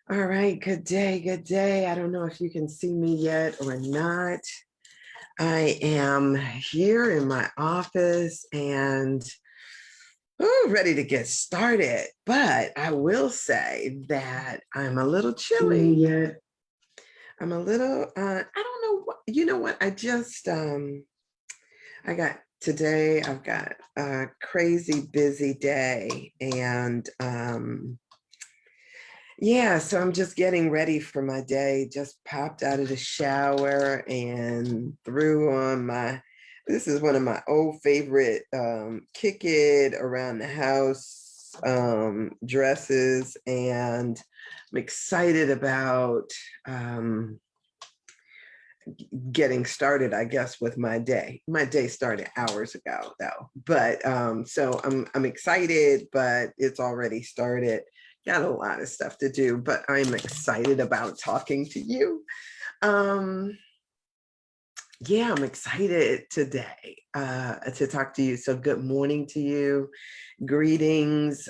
All right, good day, good day. I don't know if you can see me yet or not. I am here in my office and ready to get started. But I will say that I'm a little chilly yet. I'm a little, I don't know what, you know what? I've got a crazy busy day and yeah, so I'm just getting ready for my day. Just popped out of the shower and threw on this is one of my old favorite kick it around the house dresses. And I'm excited about getting started, I guess, with my day. My day started hours ago though. But so I'm excited, but it's already started. Got a lot of stuff to do, but I'm excited about talking to you. Um, yeah, I'm excited today to talk to you. So good morning to you. Greetings,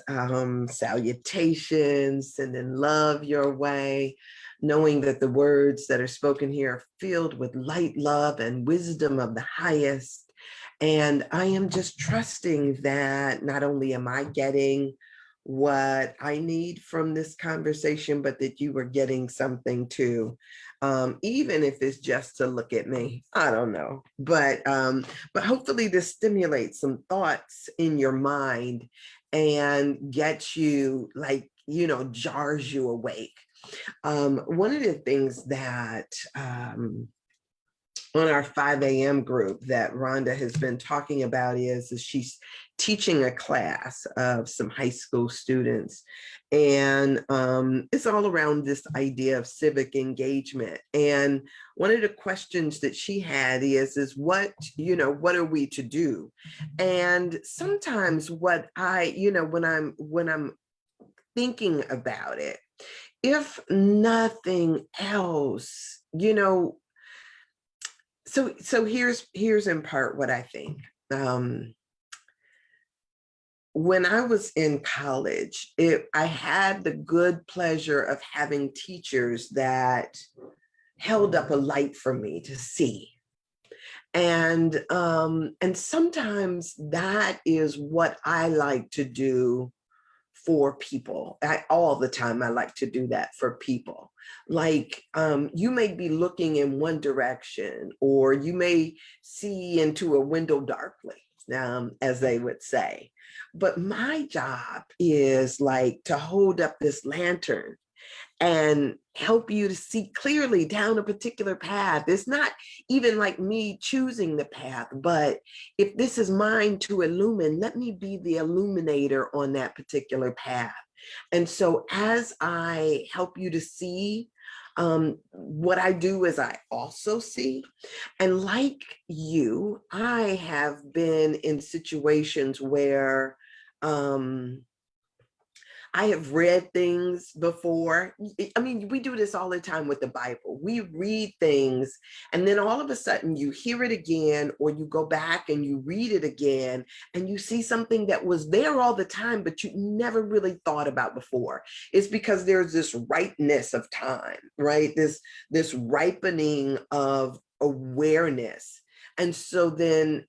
salutations, sending love your way, knowing that the words that are spoken here are filled with light, love, and wisdom of the highest. And I am just trusting that not only am I getting what I need from this conversation, but that you are getting something too. Even if it's just to look at me, I don't know, but hopefully this stimulates some thoughts in your mind and gets you jars you awake. One of the things that on our 5 a.m. group that Rhonda has been talking about is she's teaching a class of some high school students. And it's all around this idea of civic engagement. And one of the questions that she had is what are we to do? And sometimes when I'm thinking about it, if nothing else, so here's in part what I think. When I was in college, I had the good pleasure of having teachers that held up a light for me to see. And sometimes that is what I like to do for people. All the time, I like to do that for people. Like you may be looking in one direction, or you may see into a window darkly, as they would say. But my job is like to hold up this lantern and help you to see clearly down a particular path. It's not even like me choosing the path, but if this is mine to illumine, let me be the illuminator on that particular path. And so as I help you to see, what I do is I also see. And like you, I have been in situations where I have read things before. I mean, we do this all the time with the Bible. We read things, and then all of a sudden you hear it again, or you go back and you read it again, and you see something that was there all the time, but you never really thought about before. It's because there's this ripeness of time, right? This ripening of awareness. And so then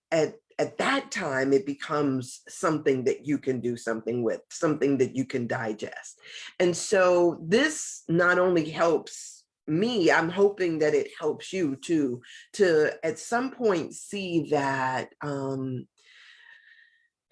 at that time, it becomes something that you can do something with, something that you can digest. And so this not only helps me, I'm hoping that it helps you too, to at some point see that, to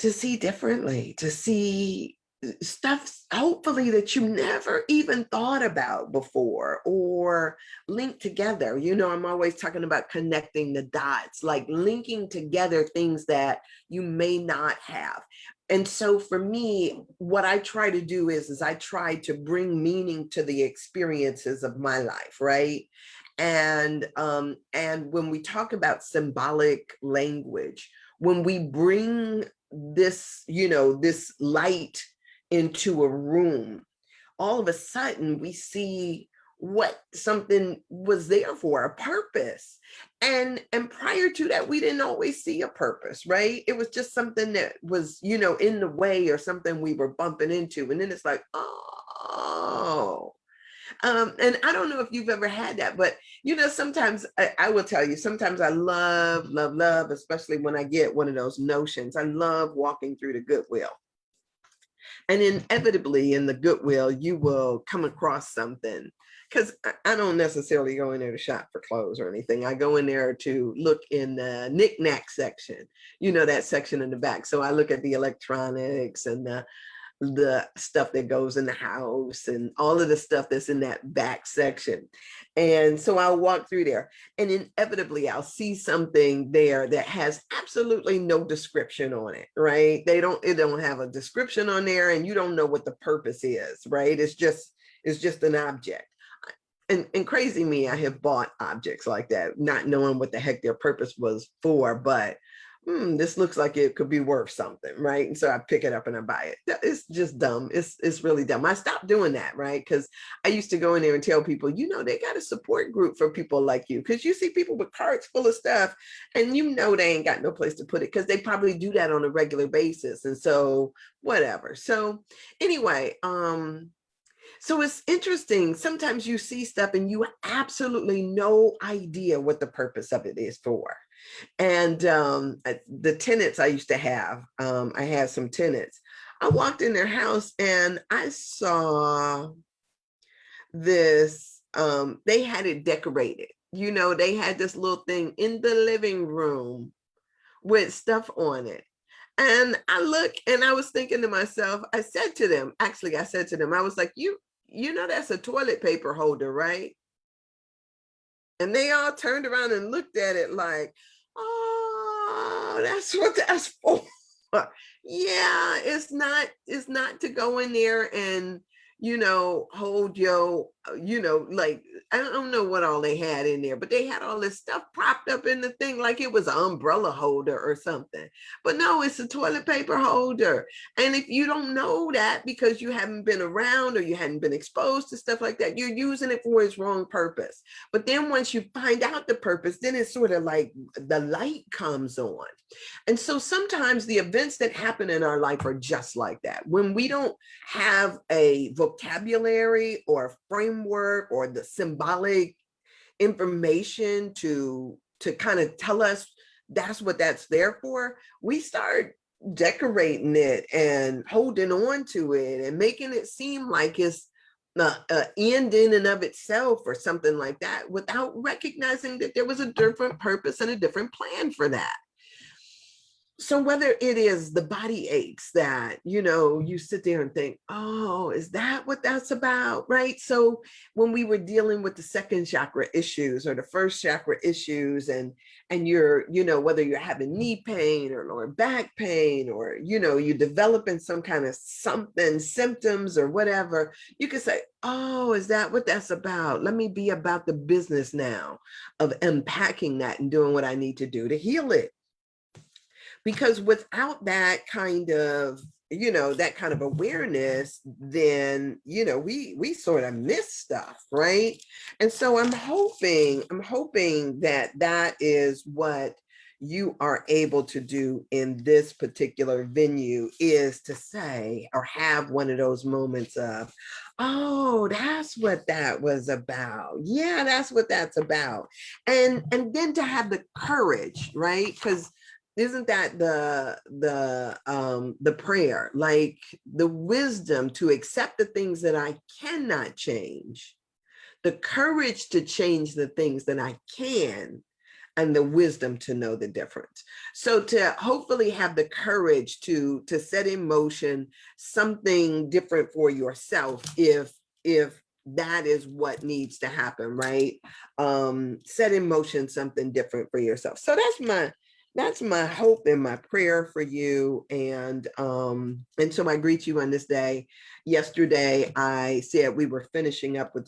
see differently, to see stuff hopefully that you never even thought about before or linked together. I'm always talking about connecting the dots, like linking together things that you may not have. And so for me, what I try to do is I try to bring meaning to the experiences of my life, right? And when we talk about symbolic language, when we bring this light into a room, all of a sudden we see what something was there for, a purpose. And prior to that, we didn't always see a purpose, right? It was just something that was, in the way, or something we were bumping into. And then it's like, oh. And I don't know if you've ever had that, but sometimes I will tell you, sometimes I love, especially when I get one of those notions. I love walking through the Goodwill. And inevitably in the Goodwill, you will come across something, because I don't necessarily go in there to shop for clothes or anything. I go in there to look in the knick-knack section, that section in the back. So I look at the electronics and the stuff that goes in the house and all of the stuff that's in that back section. And so I'll walk through there, and inevitably I'll see something there that has absolutely no description on it, right? It don't have a description on there, and you don't know what the purpose is, right? It's just an object. And crazy me, I have bought objects like that, not knowing what the heck their purpose was for, but this looks like it could be worth something, right? And so I pick it up and I buy it. It's just dumb. It's really dumb. I stopped doing that, right? Because I used to go in there and tell people, they got a support group for people like you, because you see people with carts full of stuff, and they ain't got no place to put it, because they probably do that on a regular basis. And so whatever. So anyway, so it's interesting. Sometimes you see stuff and you have absolutely no idea what the purpose of it is for. And the tenants I used to have, I had some tenants. I walked in their house and I saw this, they had it decorated. They had this little thing in the living room with stuff on it. And I look and I was thinking to myself, I said to them, I was like, that's a toilet paper holder, right? And they all turned around and looked at it like, oh, that's what that's for. Yeah, it's not to go in there and, hold your, like, I don't know what all they had in there, but they had all this stuff propped up in the thing like it was an umbrella holder or something. But no, it's a toilet paper holder. And if you don't know that because you haven't been around or you hadn't been exposed to stuff like that, you're using it for its wrong purpose. But then once you find out the purpose, then it's sort of like the light comes on. And so sometimes the events that happen in our life are just like that. When we don't have a vocabulary or a framework or the symbolic information to kind of tell us that's what that's there for, we start decorating it and holding on to it and making it seem like it's end in and of itself or something like that, without recognizing that there was a different purpose and a different plan for that. So whether it is the body aches that, you sit there and think, oh, is that what that's about? Right. So when we were dealing with the second chakra issues or the first chakra issues, and you're, whether you're having knee pain or lower back pain, or, you're developing some kind of symptoms or whatever, you can say, oh, is that what that's about? Let me be about the business now of unpacking that and doing what I need to do to heal it. Because without that kind of, that kind of awareness, then, we sort of miss stuff, right? And so I'm hoping that is what you are able to do in this particular venue, is to say, or have one of those moments of, oh, that's what that was about. Yeah, that's what that's about. And then to have the courage, right? Because isn't that the prayer, like the wisdom to accept the things that I cannot change, the courage to change the things that I can, and the wisdom to know the difference. So to hopefully have the courage to set in motion something different for yourself, if that is what needs to happen, right? Set in motion something different for yourself. So that's my hope and my prayer for you. And so I greet you on this day. Yesterday, I said we were finishing up with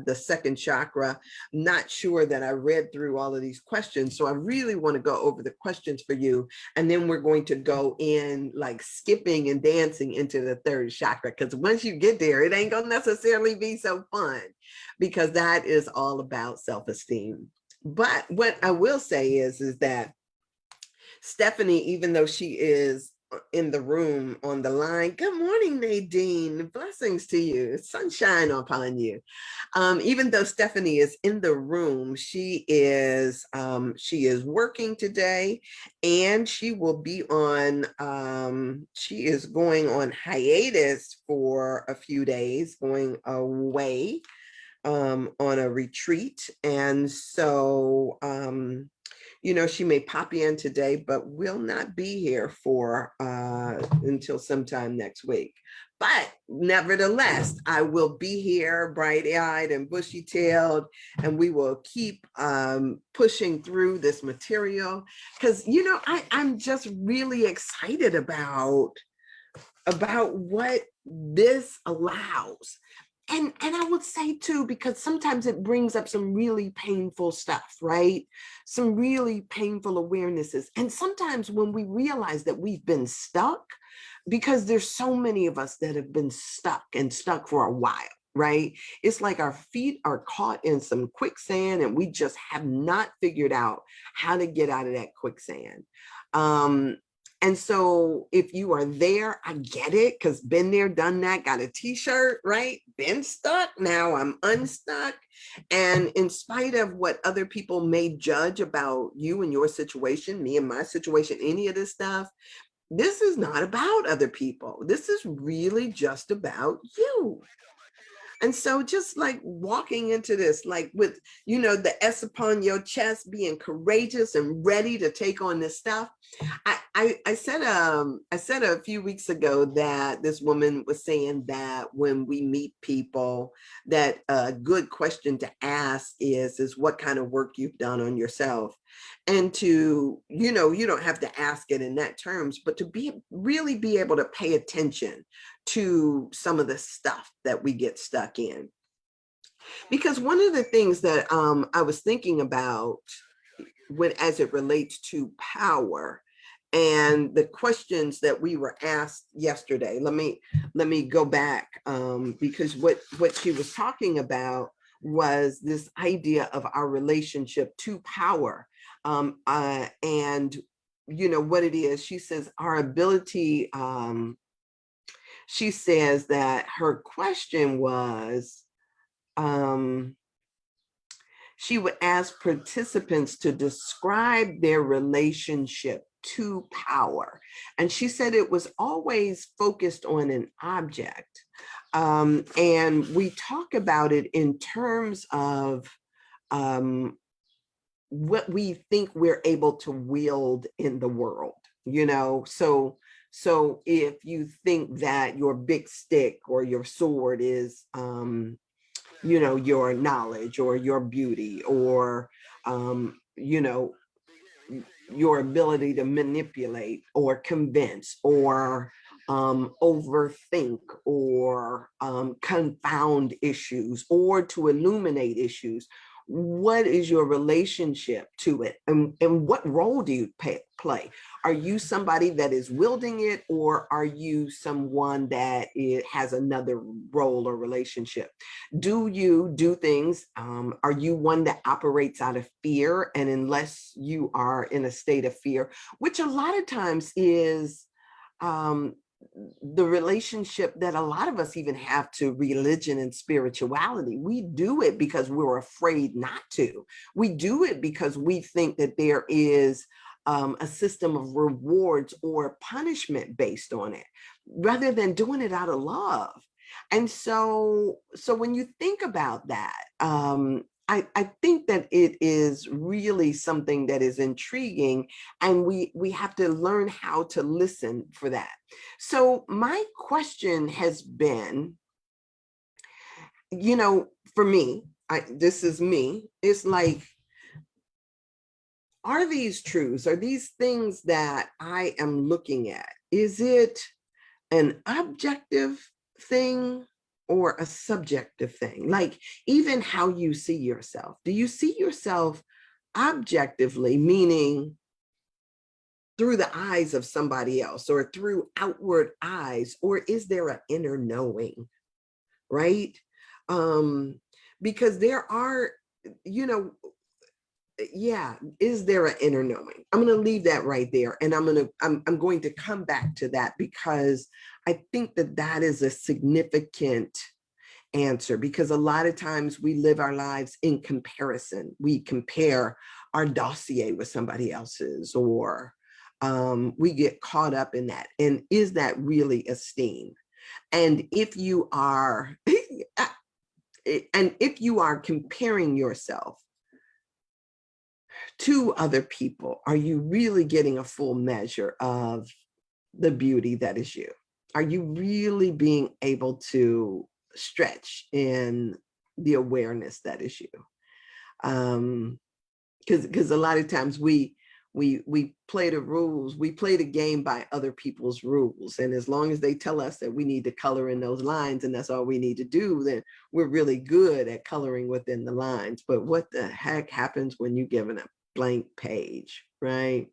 the second chakra. Not sure that I read through all of these questions. So I really want to go over the questions for you. And then we're going to go in like skipping and dancing into the third chakra. Because once you get there, it ain't going to necessarily be so fun, because that is all about self-esteem. But what I will say is that Stephanie, even though she is in the room on the line. Good morning, Nadine. Blessings to you. Sunshine upon you. Even though Stephanie is in the room, she is working today, and she will be on. She is going on hiatus for a few days, going away on a retreat, and so she may pop in today, but will not be here for until sometime next week. But nevertheless, I will be here bright-eyed and bushy-tailed, and we will keep pushing through this material, because I'm just really excited about what this allows. And I would say too, because sometimes it brings up some really painful stuff, right? Some really painful awarenesses. And sometimes when we realize that we've been stuck, because there's so many of us that have been stuck for a while, right? It's like our feet are caught in some quicksand and we just have not figured out how to get out of that quicksand. And so if you are there, I get it, because been there, done that, got a t-shirt, right? Been stuck, now I'm unstuck. And in spite of what other people may judge about you and your situation, me and my situation, any of this stuff, this is not about other people. This is really just about you. And so just like walking into this, like with, the S upon your chest, being courageous and ready to take on this stuff. I said a few weeks ago that this woman was saying that when we meet people, that a good question to ask is what kind of work you've done on yourself. And to, you don't have to ask it in that terms, but to really be able to pay attention to some of the stuff that we get stuck in. Because one of the things that I was thinking about as it relates to power and the questions that we were asked yesterday, let me go back, because what she was talking about was this idea of our relationship to power, and what it is. She says our ability. She says that her question was, she would ask participants to describe their relationship to power. And she said it was always focused on an object. And we talk about it in terms of what we think we're able to wield in the world, So if you think that your big stick or your sword is, your knowledge or your beauty or, your ability to manipulate or convince or overthink or confound issues or to illuminate issues, what is your relationship to it, and what role do you play? Are you somebody that is wielding it, or are you someone that has another role or relationship? Do you do things? Are you one that operates out of fear? And unless you are in a state of fear, which a lot of times is the relationship that a lot of us even have to religion and spirituality. We do it because we're afraid not to. We do it because we think that there is a system of rewards or punishment based on it, rather than doing it out of love. And so when you think about that, I think that it is really something that is intriguing, and we have to learn how to listen for that. So my question has been, for me, this is me, it's like, are these truths, are these things that I am looking at, is it an objective thing or a subjective thing? Like, even how you see yourself. Do you see yourself objectively, meaning through the eyes of somebody else or through outward eyes, or is there an inner knowing, right? Because there are, yeah, is there an inner knowing? I'm going to leave that right there. And I'm going to come back to that, because I think that that is a significant answer, because a lot of times we live our lives in comparison. We compare our dossier with somebody else's, or we get caught up in that. And is that really esteem? And if you are, and if you are comparing yourself to other people, are you really getting a full measure of the beauty that is you? Are you really being able to stretch in the awareness that is you? Because a lot of times we play the rules, we play the game by other people's rules, and as long as they tell us that we need to color in those lines and that's all we need to do, then we're really good at coloring within the lines. But what the heck happens when you given a blank page, right?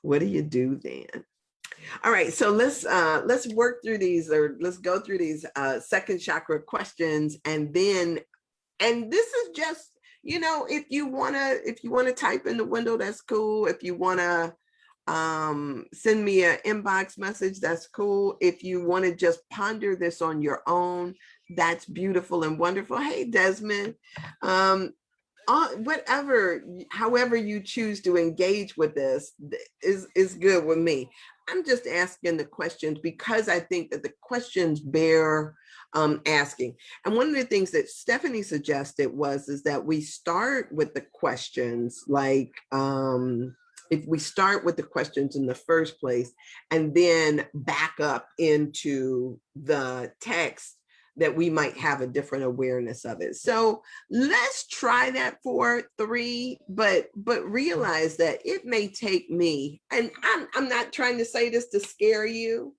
What do you do then? All right, so let's work through these, or let's go through these second chakra questions, and then, and this is just, you know, if you wanna type in the window, that's cool. If you wanna send me an inbox message, that's cool. If you want to just ponder this on your own, that's beautiful and wonderful. Hey, Desmond. Whatever, however you choose to engage with this is good with me. I'm just asking the questions because I think that the questions bear asking. And one of the things that Stephanie suggested is that we start with the questions, like if we start with the questions in the first place and then back up into the text, that we might have a different awareness of it. So let's try that for 3, but realize that it may take me, and I'm not trying to say this to scare you,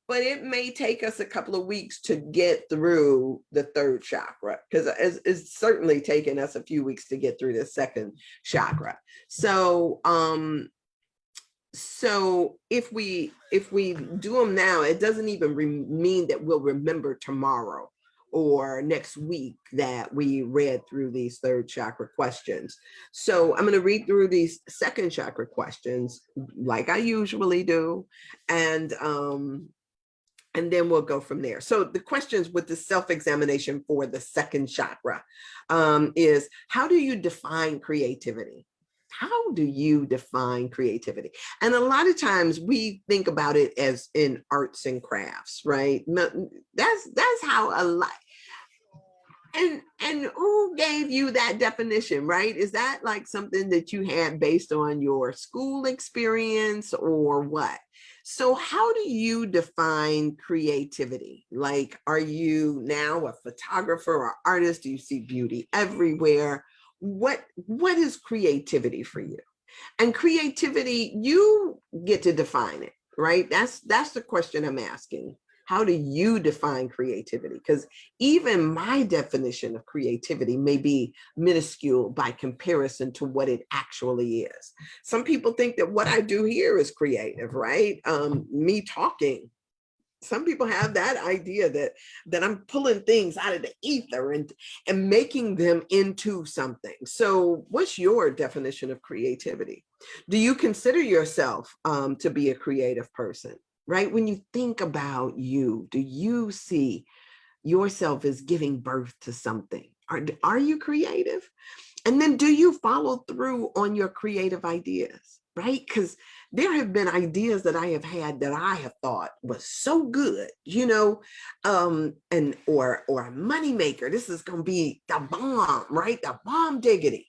but it may take us a couple of weeks to get through the third chakra, because it's certainly taken us a few weeks to get through the second chakra. So so if we do them now, it doesn't even mean that we'll remember tomorrow or next week that we read through these third chakra questions. So I'm going to read through these second chakra questions like I usually do, and then we'll go from there. So the questions with the self-examination for the second chakra is, how do you define creativity? How do you define creativity? And a lot of times we think about it as in arts and crafts, right? That's how a lot. And who gave you that definition, right? Is that like something that you had based on your school experience or what? So how do you define creativity? Like, are you now a photographer or artist? Do you see beauty everywhere? What is creativity for you? And creativity, you get to define it, right? That's the question I'm asking. How do you define creativity? Because even my definition of creativity may be minuscule by comparison to what it actually is. Some people think that what I do here is creative, right? Me talking. Some people have that idea that I'm pulling things out of the ether and making them into something. So what's your definition of creativity? Do you consider yourself to be a creative person, right? When you think about you, do you see yourself as giving birth to something? Are you creative? And then do you follow through on your creative ideas, right? Because there have been ideas that I have had that I have thought was so good, you know, and or a moneymaker. This is going to be the bomb, right? The bomb diggity.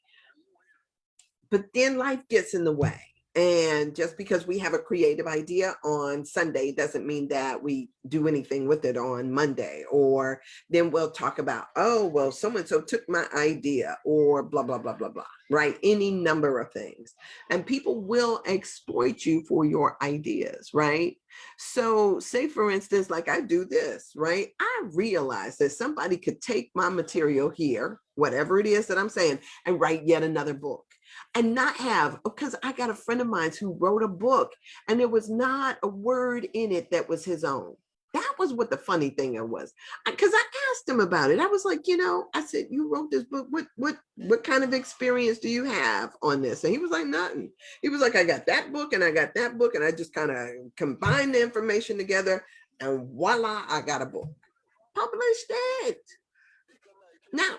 But then life gets in the way. And just because we have a creative idea on Sunday doesn't mean that we do anything with it on Monday. Or then we'll talk about, oh, well, so-and-so took my idea, or blah, blah, blah, blah, blah, right? Any number of things. And people will exploit you for your ideas, right? So say, for instance, like I do this, right? I realize that somebody could take my material here, whatever it is that I'm saying, and write yet another book. And not have, because I got a friend of mine who wrote a book and there was not a word in it that was his own. That was what the funny thing was. Because I asked him about it. I was like, I said, you wrote this book. What kind of experience do you have on this? And he was like, nothing. He was like, I got that book and I got that book. And I just kind of combined the information together. And voila, I got a book. Published it. Now,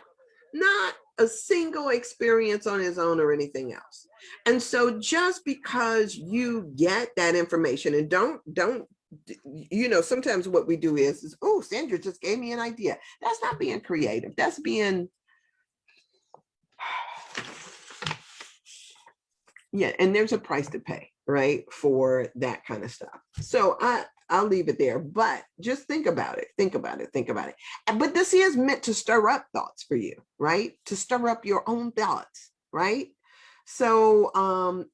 not a single experience on his own or anything else. And so just because you get that information, and don't, sometimes what we do is, oh, Sandra just gave me an idea. That's not being creative. That's being, yeah, and there's a price to pay, right, for that kind of stuff. So I'll leave it there, but just think about it. But this is meant to stir up thoughts for you, right? To stir up your own thoughts, right? So,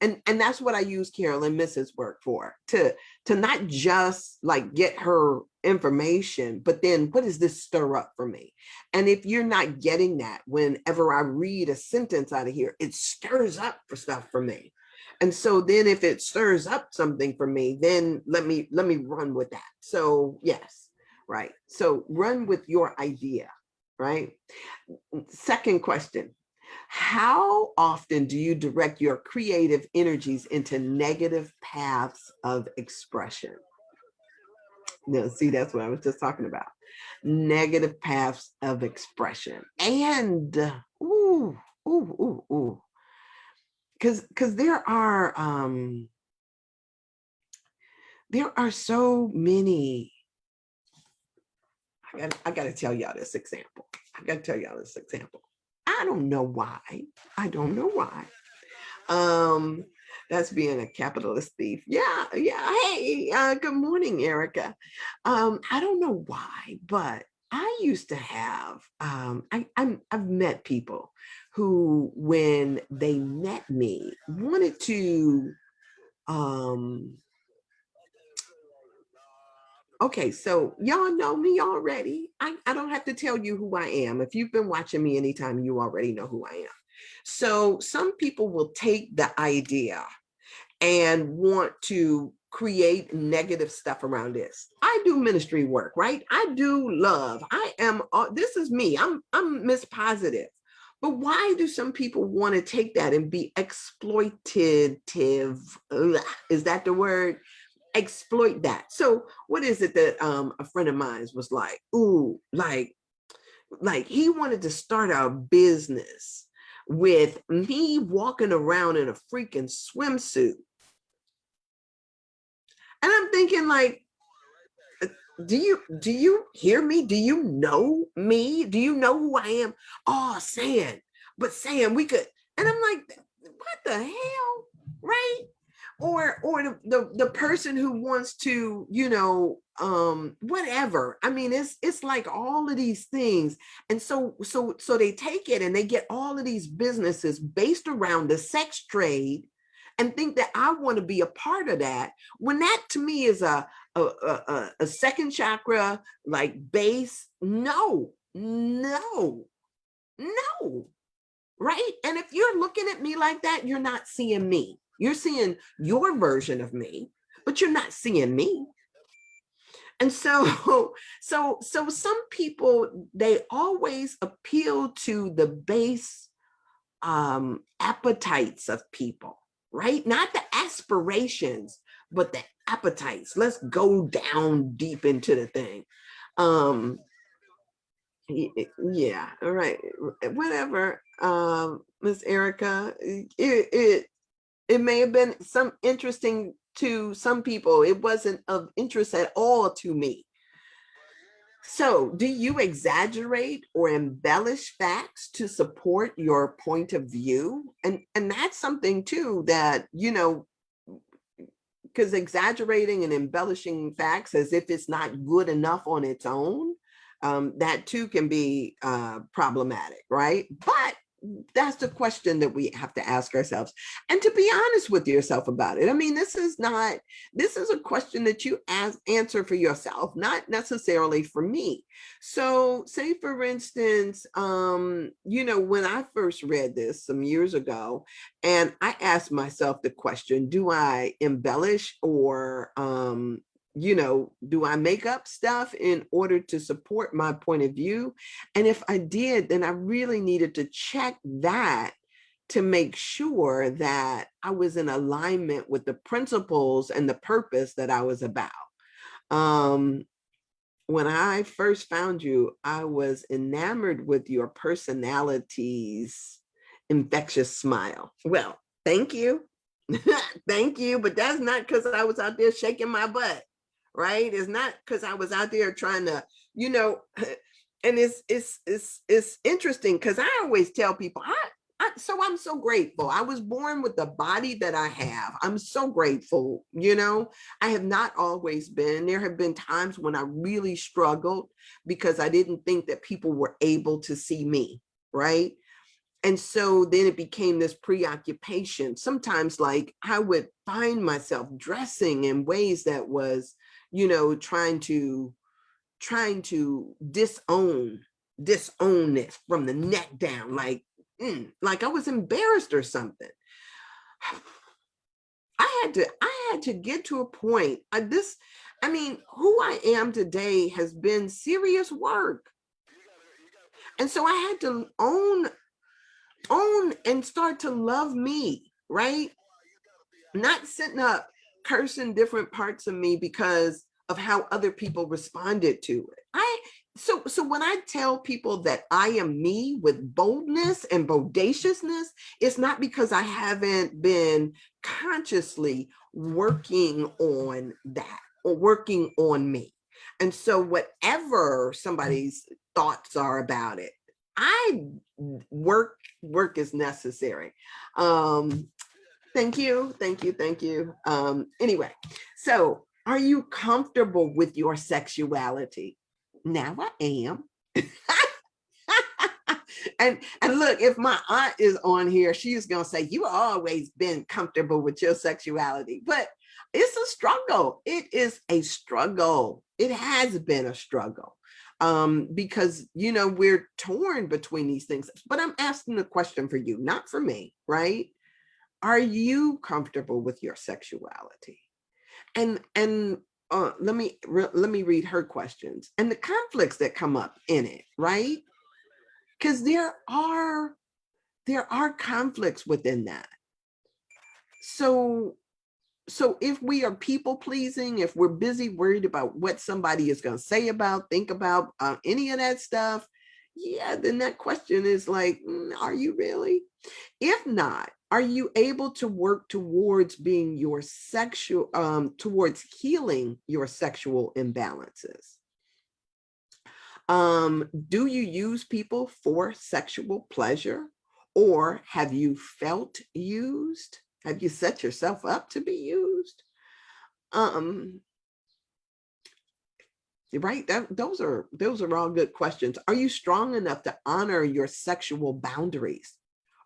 and that's what I use Carolyn Miss's work for, to not just like get her information, but then what does this stir up for me? And if you're not getting that, whenever I read a sentence out of here, it stirs up for stuff for me. And so then if it stirs up something for me, then let me run with that. So yes, right. So run with your idea, right? Second question. How often do you direct your creative energies into negative paths of expression? Now, see, that's what I was just talking about. Negative paths of expression. And because there are so many. I got to tell y'all this example. I don't know why. That's being a capitalist thief. Yeah. Hey, good morning, Erica. I don't know why, but I used to have, I've met people who, when they met me, wanted to, okay, so y'all know me already. I don't have to tell you who I am. If you've been watching me anytime, you already know who I am. So some people will take the idea and want to create negative stuff around this. I do ministry work, right? I do love. This is me. I'm Miss Positive. But why do some people want to take that and be exploitative? Is that the word? Exploit that. So what is it that a friend of mine was like, ooh, like he wanted to start a business with me walking around in a freaking swimsuit. And I'm thinking, like, do you hear me? Do you know me? Do you know who I am? Oh, Sam, we could. And I'm like, what the hell, right? Or the person who wants to, whatever. I mean, it's like all of these things. And so they take it and they get all of these businesses based around the sex trade and think that I want to be a part of that, when that to me is a second chakra, like base. No, right? And if you're looking at me like that, you're not seeing me. You're seeing your version of me, but you're not seeing me. And so some people, they always appeal to the base appetites of people, right? Not the aspirations, but the appetites. Let's go down deep into the thing. Yeah, all right, whatever. Miss Erica, it may have been some interesting to some people. It wasn't of interest at all to me. So, do you exaggerate or embellish facts to support your point of view? And that's something too that, because exaggerating and embellishing facts as if it's not good enough on its own, that too can be problematic, right? But that's the question that we have to ask ourselves, and to be honest with yourself about it. I mean, this is a question that you answer for yourself, not necessarily for me. So say for instance, when I first read this some years ago, and I asked myself the question, do I embellish or do I make up stuff in order to support my point of view? And if I did, then I really needed to check that to make sure that I was in alignment with the principles and the purpose that I was about. When I first found you, I was enamored with your personality's infectious smile. Well, thank you. Thank you. But that's not because I was out there shaking my butt, right? It's not because I was out there trying to, and it's interesting because I always tell people, I'm so grateful. I was born with the body that I have. I'm so grateful. I have not always been. There have been times when I really struggled because I didn't think that people were able to see me, right? And so then it became this preoccupation. Sometimes like I would find myself dressing in ways that was, trying to disown this from the neck down, like I was embarrassed or something. I had to get to a point. Who I am today has been serious work. And so I had to own and start to love me, right? Not sitting up cursing different parts of me because of how other people responded to it. So when I tell people that I am me with boldness and bodaciousness, it's not because I haven't been consciously working on that or working on me. And so whatever somebody's thoughts are about it, work is necessary. Thank you. Anyway, so are you comfortable with your sexuality? Now I am. and look, if my aunt is on here, she's gonna say you always been comfortable with your sexuality, but it's a struggle. It is a struggle. It has been a struggle. Because we're torn between these things. But I'm asking the question for you, not for me, right? Are you comfortable with your sexuality? And let me read her questions and the conflicts that come up in it, right? Because there are conflicts within that. So if we are people pleasing, if we're busy worried about what somebody is going to say about, think about any of that stuff, yeah, then that question is like, are you really? If not, are you able to work towards being your sexual, towards healing your sexual imbalances? Do you use people for sexual pleasure, or have you felt used? Have you set yourself up to be used? Right. Those are all good questions. Are you strong enough to honor your sexual boundaries?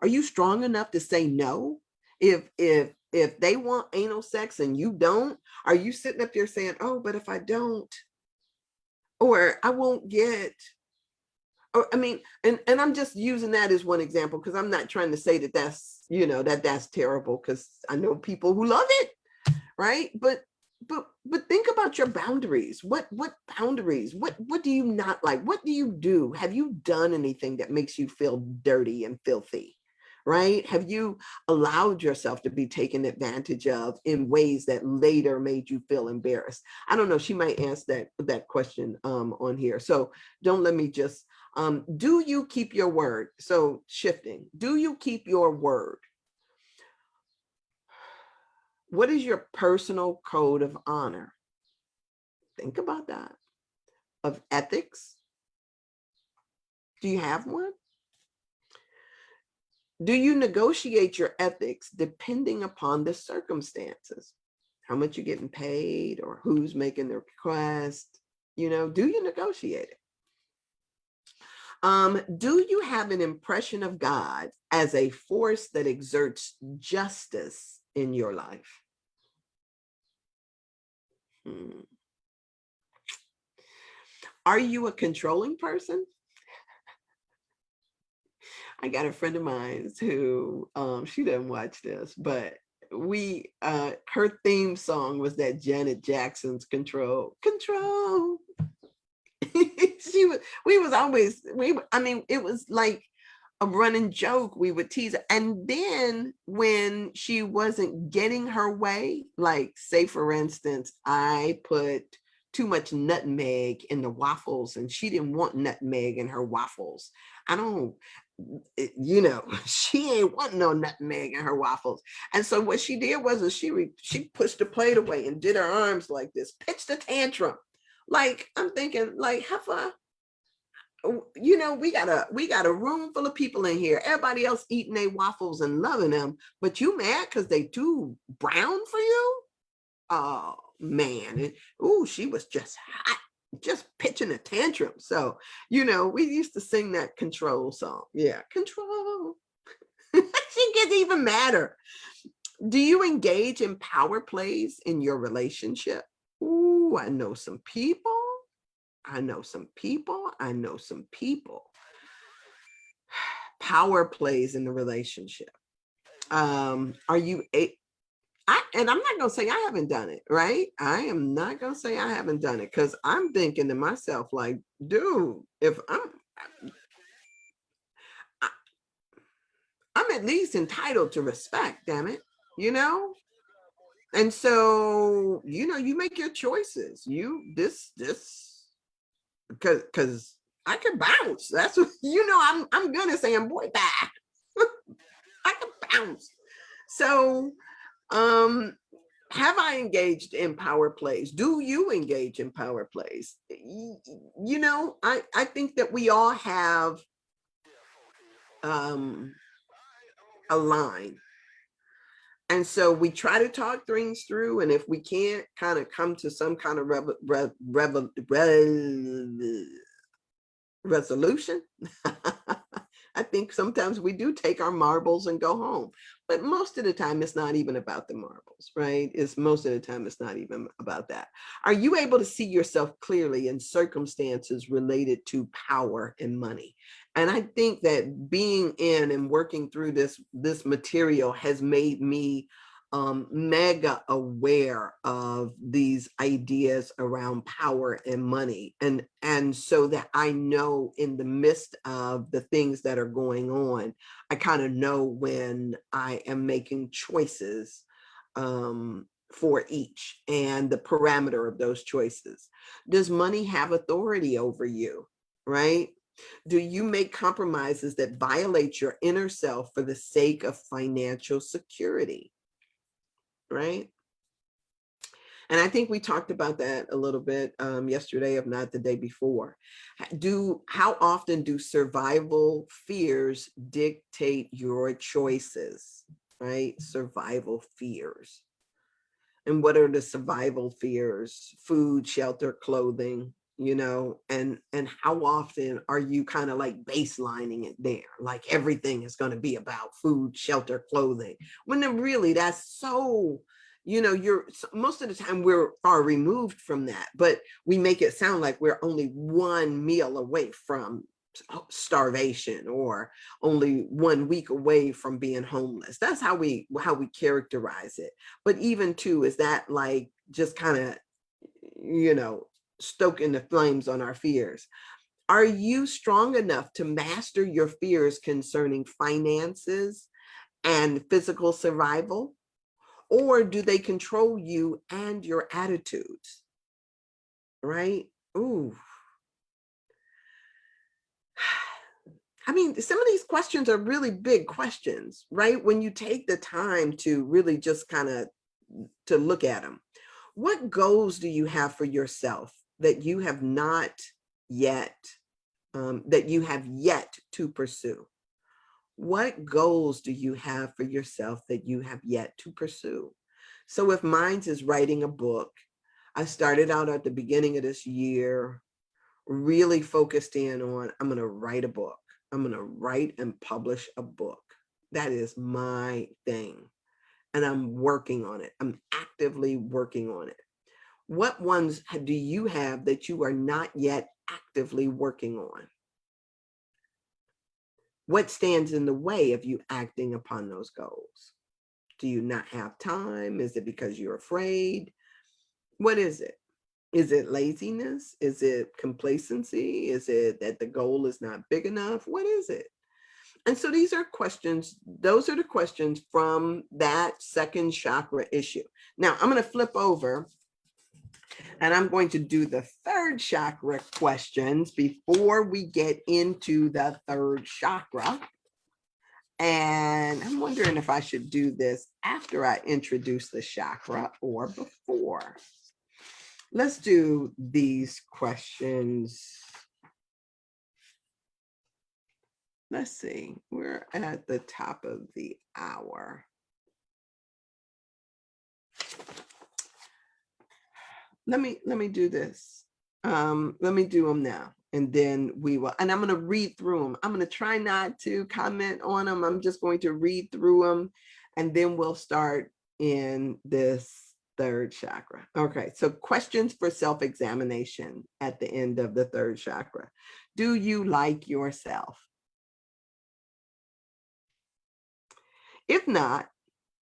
Are you strong enough to say no? If they want anal sex and you don't, are you sitting up there saying, oh, but if I don't, or I won't get, or and I'm just using that as one example, because I'm not trying to say that that's terrible, because I know people who love it, right? But think about your boundaries. What boundaries? What do you not like? What do you do? Have you done anything that makes you feel dirty and filthy? Right? Have you allowed yourself to be taken advantage of in ways that later made you feel embarrassed? I don't know. She might ask that question on here. So don't let me just, do you keep your word? So shifting, do you keep your word? What is your personal code of honor? Think about that. Of ethics? Do you have one? Do you negotiate your ethics depending upon the circumstances? How much you're getting paid, or who's making the request? Do you negotiate it? Do you have an impression of God as a force that exerts justice in your life? Are you a controlling person? I got a friend of mine who, she doesn't watch this, but her theme song was that Janet Jackson's Control. It was like a running joke. We would tease her. And then when she wasn't getting her way, like say for instance, I put too much nutmeg in the waffles and she didn't want nutmeg in her waffles. I don't, she ain't want no nutmeg in her waffles. And so what she did was she pushed the plate away and did her arms like this, pitched a tantrum. Like, I'm thinking, like, Heifer, we got a room full of people in here. Everybody else eating their waffles and loving them, but you mad because they too brown for you? Oh man. She was just hot, just pitching a tantrum. So, we used to sing that Control song. Yeah, Control. She gets even madder. Do you engage in power plays in your relationship? Ooh, I know some people. Power plays in the relationship. Are you and I'm not going to say I haven't done it, right? I am not going to say I haven't done it, because I'm thinking to myself, like, dude, if I'm at least entitled to respect, damn it, And so, you make your choices. Because I can bounce. That's what, I'm gonna say, boy, back. I can bounce. So, have I engaged in power plays? Do you engage in power plays? I think that we all have a line. And so we try to talk things through. And if we can't kind of come to some kind of resolution, I think sometimes we do take our marbles and go home. But most of the time, it's not even about the marbles, right? Most of the time, it's not even about that. Are you able to see yourself clearly in circumstances related to power and money? And I think that being in and working through this material has made me mega aware of these ideas around power and money, and so that I know in the midst of the things that are going on, I kind of know when I am making choices for each and the parameter of those choices. Does money have authority over you, right? Do you make compromises that violate your inner self for the sake of financial security? Right? And I think we talked about that a little bit yesterday, if not the day before. How often do survival fears dictate your choices, right? Survival fears. And what are the survival fears? Food, shelter, clothing, and how often are you kind of like baselining it there? Like everything is going to be about food, shelter, clothing. When then really that's so, you're most of the time we're far removed from that, but we make it sound like we're only one meal away from starvation or only 1 week away from being homeless. That's how we characterize it. But even too, is that like just kind of, stoking the flames on our fears? Are you strong enough to master your fears concerning finances and physical survival? Or do they control you and your attitudes? Right? Ooh. I mean, some of these questions are really big questions, right? When you take the time to really just kind of to look at them. What goals do you have for yourself that you have not yet, that you have yet to pursue? What goals do you have for yourself that you have yet to pursue? So if mine's is writing a book, I started out at the beginning of this year, really focused in on, I'm going to write a book. I'm going to write and publish a book. That is my thing. And I'm working on it. I'm actively working on it. What ones do you have that you are not yet actively working on? What stands in the way of you acting upon those goals? Do you not have time? Is it because you're afraid? What is it? Is it laziness? Is it complacency? Is it that the goal is not big enough? What is it? And so these are questions, those are the questions from that second chakra issue. Now I'm going to flip over and I'm going to do the third chakra questions before we get into the third chakra. And I'm wondering if I should do this after I introduce the chakra or before. Let's do these questions. Let's see, we're at the top of the hour. Let me do this. Let me do them now, and then we will. And I'm going to read through them. I'm going to try not to comment on them. I'm just going to read through them, and then we'll start in this third chakra. Okay, so questions for self-examination at the end of the third chakra. Do you like yourself? If not,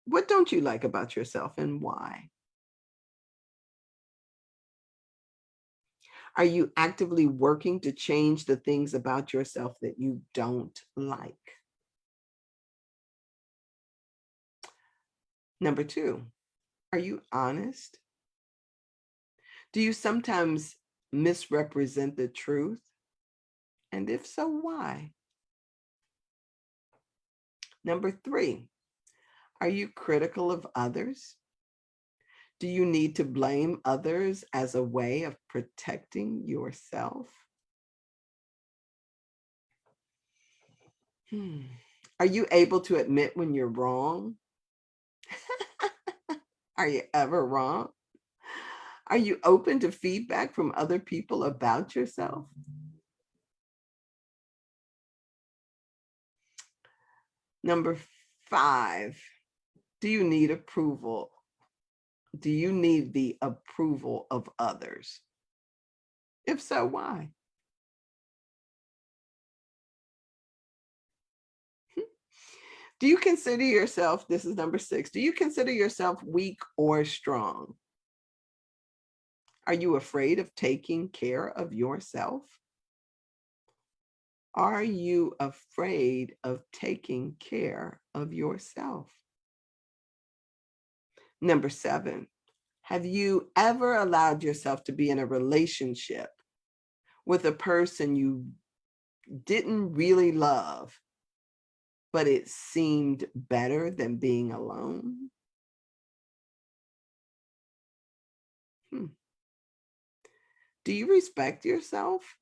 what don't you like about yourself and why? Are you actively working to change the things about yourself that you don't like? Number 2, are you honest? Do you sometimes misrepresent the truth? And if so, why? Number 3, are you critical of others? Do you need to blame others as a way of protecting yourself? Are you able to admit when you're wrong? Are you ever wrong? Are you open to feedback from other people about yourself? Number 5, do you need approval? Do you need the approval of others? If so, why? Do you consider yourself, this is number 6, do you consider yourself weak or strong? Are you afraid of taking care of yourself? Are you afraid of taking care of yourself? Number 7, have you ever allowed yourself to be in a relationship with a person you didn't really love, but it seemed better than being alone? Do you respect yourself?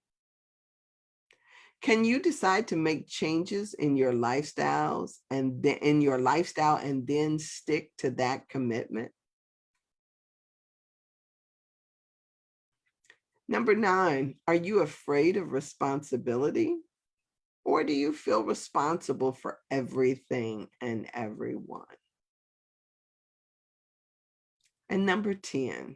Can you decide to make changes in your lifestyles and then stick to that commitment? Number 9, are you afraid of responsibility? Or do you feel responsible for everything and everyone? And number 10,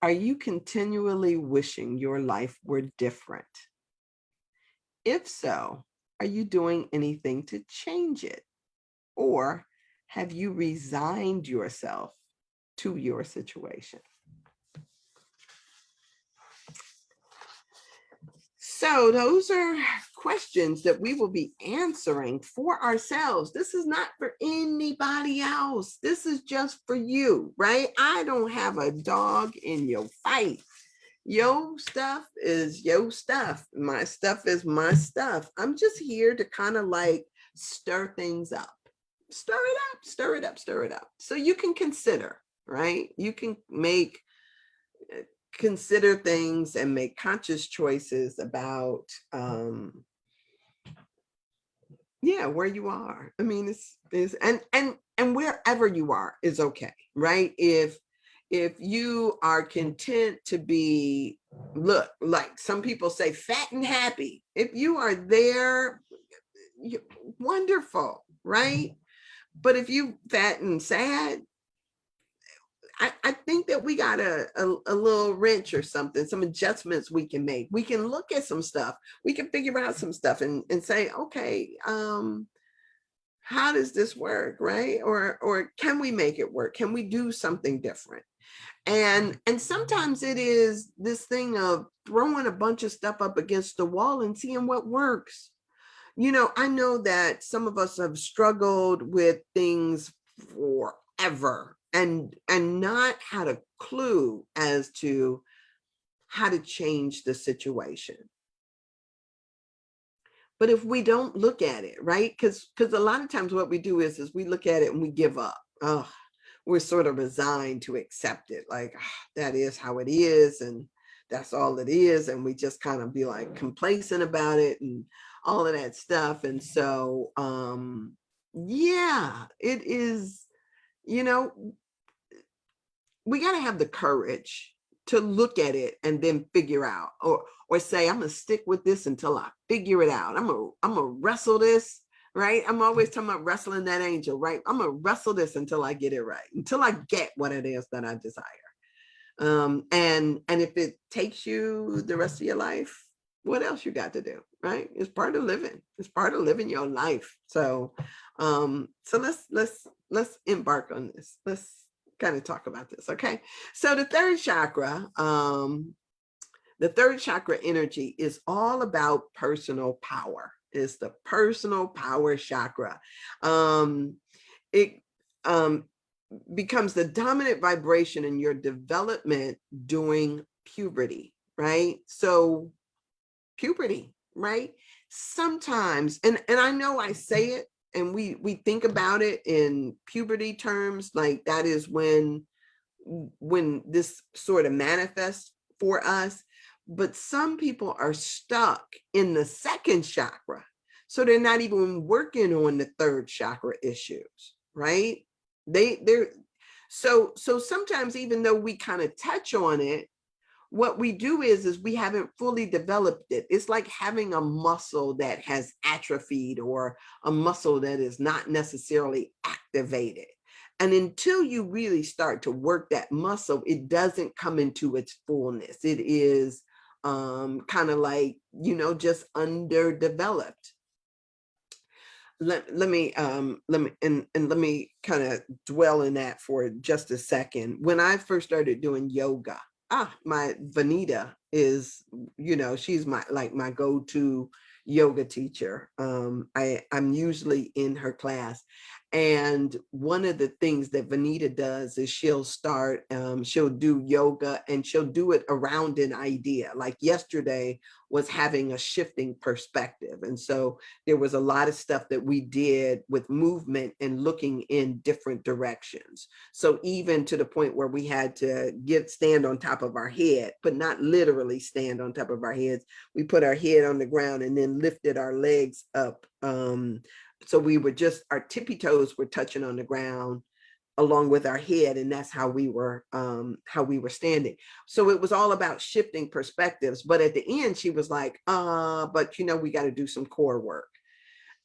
are you continually wishing your life were different? If so, are you doing anything to change it? Or have you resigned yourself to your situation? So those are questions that we will be answering for ourselves. This is not for anybody else. This is just for you, right? I don't have a dog in your fight. Your stuff is your stuff. My stuff is my stuff. I'm just here to kind of like stir things up. Stir it up, stir it up, stir it up. So you can consider, right? You can consider things and make conscious choices about where you are. I mean, it's and wherever you are is okay, right? If you are content to be, look, like some people say, fat and happy, if you are there, wonderful, right? But if you fat and sad, I think that we got a little wrench or something, some adjustments we can make. We can look at some stuff. We can figure out some stuff and say, okay, how does this work, right? Or can we make it work? Can we do something different? And sometimes it is this thing of throwing a bunch of stuff up against the wall and seeing what works. I know that some of us have struggled with things forever and not had a clue as to how to change the situation. But if we don't look at it, right? Because a lot of times what we do is we look at it and we give up. Oh, we're sort of resigned to accept it. Like, that is how it is. And that's all it is. And we just kind of be like complacent about it and all of that stuff. And so, yeah, it is, we got to have the courage to look at it and then figure out, or say, I'm gonna stick with this until I figure it out. I'm gonna wrestle this, right? I'm always talking about wrestling that angel, right? I'm gonna wrestle this until I get it right, until I get what it is that I desire. And if it takes you the rest of your life, what else you got to do, right? It's part of living. It's part of living your life. So let's embark on this. Let's kind of talk about this. Okay. So the third chakra energy is all about personal power. It's the personal power chakra. It becomes the dominant vibration in your development during puberty, right? So puberty, right? Sometimes, and I know I say it, and we think about it in puberty terms, like that is when this sort of manifests for us. But some people are stuck in the second chakra, so they're not even working on the third chakra issues, right? They're so sometimes, even though we kind of touch on it, what we do is we haven't fully developed it. It's like having a muscle that has atrophied, or a muscle that is not necessarily activated. And until you really start to work that muscle, it doesn't come into its fullness. It is kind of like, just underdeveloped. Let me kind of dwell in that for just a second. When I first started doing yoga, my Vanita is, she's my go-to yoga teacher. I'm usually in her class. And one of the things that Vanita does is she'll do yoga, and she'll do it around an idea. Like yesterday was having a shifting perspective. And so there was a lot of stuff that we did with movement and looking in different directions. So even to the point where we had to stand on top of our head, but not literally stand on top of our heads. We put our head on the ground and then lifted our legs up. So we were our tippy toes were touching on the ground along with our head, and that's how we were standing. So it was all about shifting perspectives. But at the end, she was like, but we got to do some core work.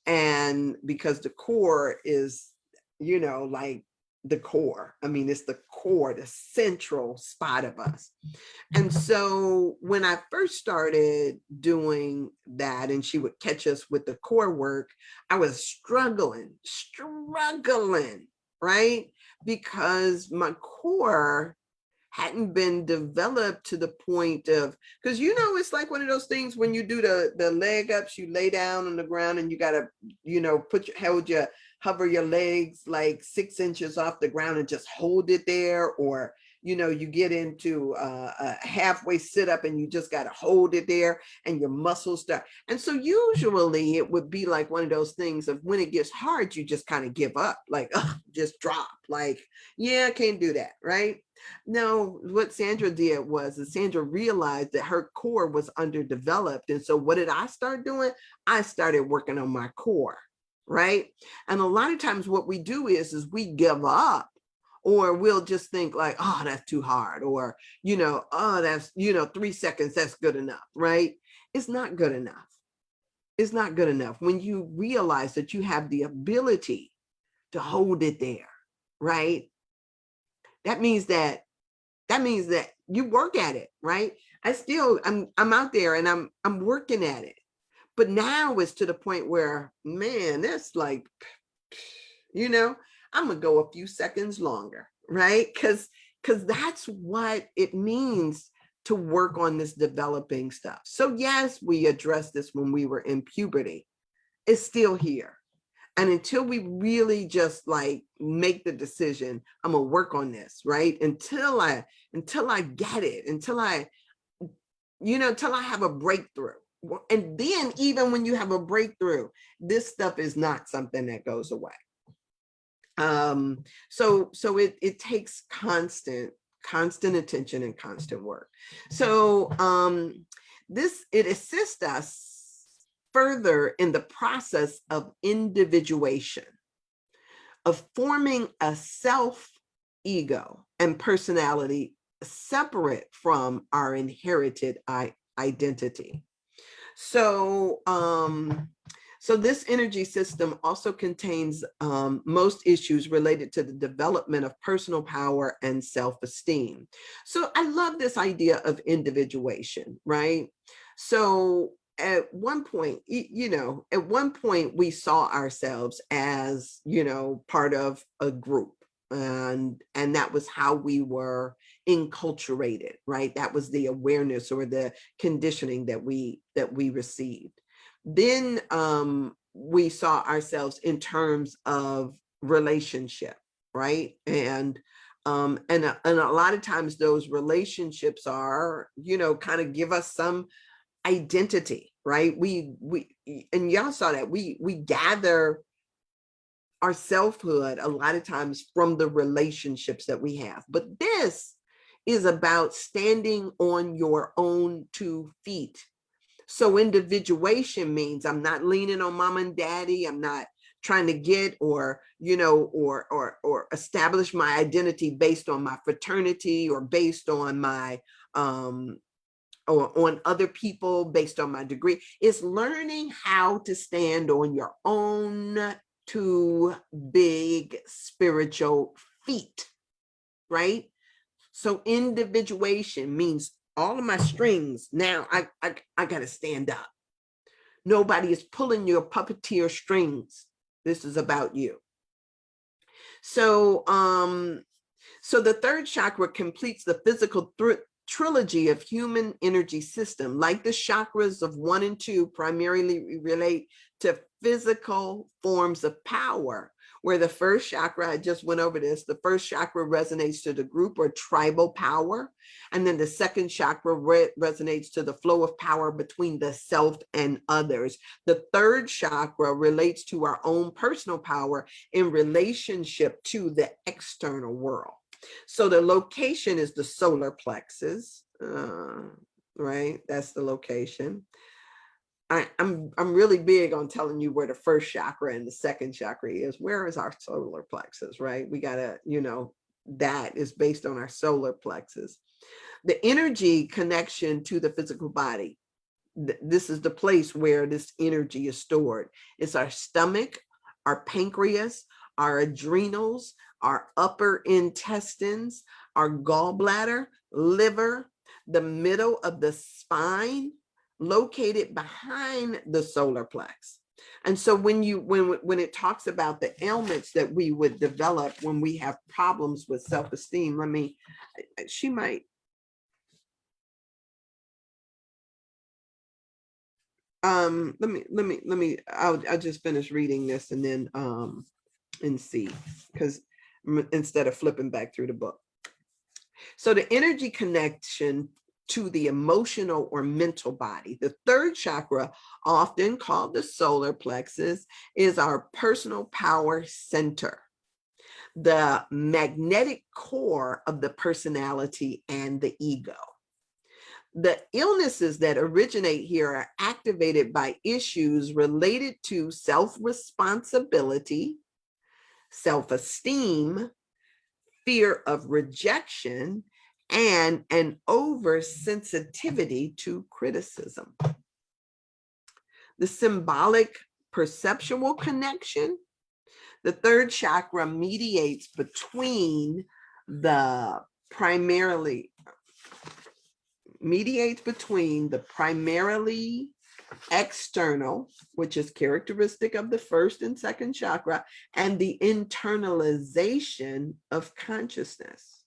And because the core is, like the core. I mean, it's the core, the central spot of us. And so when I first started doing that, and she would catch us with the core work, I was struggling, right? Because my core hadn't been developed to the point of, because it's like one of those things when you do the leg ups, you lay down on the ground and you gotta, hover your legs like 6 inches off the ground and just hold it there. Or you get into a halfway sit up and you just got to hold it there and your muscles start. And so usually it would be like one of those things of when it gets hard, you just kind of give up, like, just drop, like, yeah, I can't do that. Right. No, what Sandra did was Sandra realized that her core was underdeveloped. And so what did I start doing? I started working on my core. Right. And a lot of times what we do is we give up. Or we'll just think like, oh, that's too hard. Or, oh, that's, 3 seconds, that's good enough, right? It's not good enough. It's not good enough when you realize that you have the ability to hold it there, right? That means that you work at it, right? I'm out there and I'm working at it. But now it's to the point where, man, that's like You know, I'm gonna go a few seconds longer, right? Because that's what it means to work on this developing stuff. So yes, we addressed this when we were in puberty. It's still here. And until we really just like make the decision, I'm gonna work on this, right? Until I get it, until I, until I have a breakthrough. And then even when you have a breakthrough, this stuff is not something that goes away. So it takes constant attention and constant work. So it assists us further in the process of individuation, of forming a self ego and personality separate from our inherited identity. So so this energy system also contains most issues related to the development of personal power and self-esteem. So I love this idea of individuation, right? So at one point, we saw ourselves as, part of a group. And that was how we were enculturated, right? That was the awareness or the conditioning that we received. Then we saw ourselves in terms of relationship, right? And a lot of times those relationships are, kind of give us some identity, right? We and y'all saw that we gather our selfhood a lot of times from the relationships that we have. But this is about standing on your own 2 feet. So individuation means I'm not leaning on mom and daddy. I'm not trying to get or establish my identity based on my fraternity or based on my or on other people, based on my degree. It's learning how to stand on your own 2 big spiritual feet, right? So individuation means all of my strings. Now I got to stand up. Nobody is pulling your puppeteer strings. This is about you. So, so the 3rd chakra completes the physical trilogy of human energy system. Like the chakras of 1 and 2 primarily relate to physical forms of power, where the 1st chakra, I just went over this, the 1st chakra resonates to the group or tribal power. And then the 2nd chakra resonates to the flow of power between the self and others. The 3rd chakra relates to our own personal power in relationship to the external world. So the location is the solar plexus, right? That's the location. I'm really big on telling you where the 1st chakra and the 2nd chakra is. Where is our solar plexus, right? We gotta, that is based on our solar plexus. The energy connection to the physical body. This is the place where this energy is stored. It's our stomach, our pancreas, our adrenals, our upper intestines, our gallbladder, liver, the middle of the spine, located behind the solar plex. And so when it talks about the ailments that we would develop when we have problems with self-esteem, let me I'll just finish reading this and then and see, because instead of flipping back through the book. So the energy connection to the emotional or mental body. The 3rd chakra, often called the solar plexus, is our personal power center, the magnetic core of the personality and the ego. The illnesses that originate here are activated by issues related to self-responsibility, self-esteem, fear of rejection, and an oversensitivity to criticism. The symbolic perceptual connection. The 3rd chakra mediates between the primarily external, which is characteristic of the first and second chakra, and the internalization of consciousness.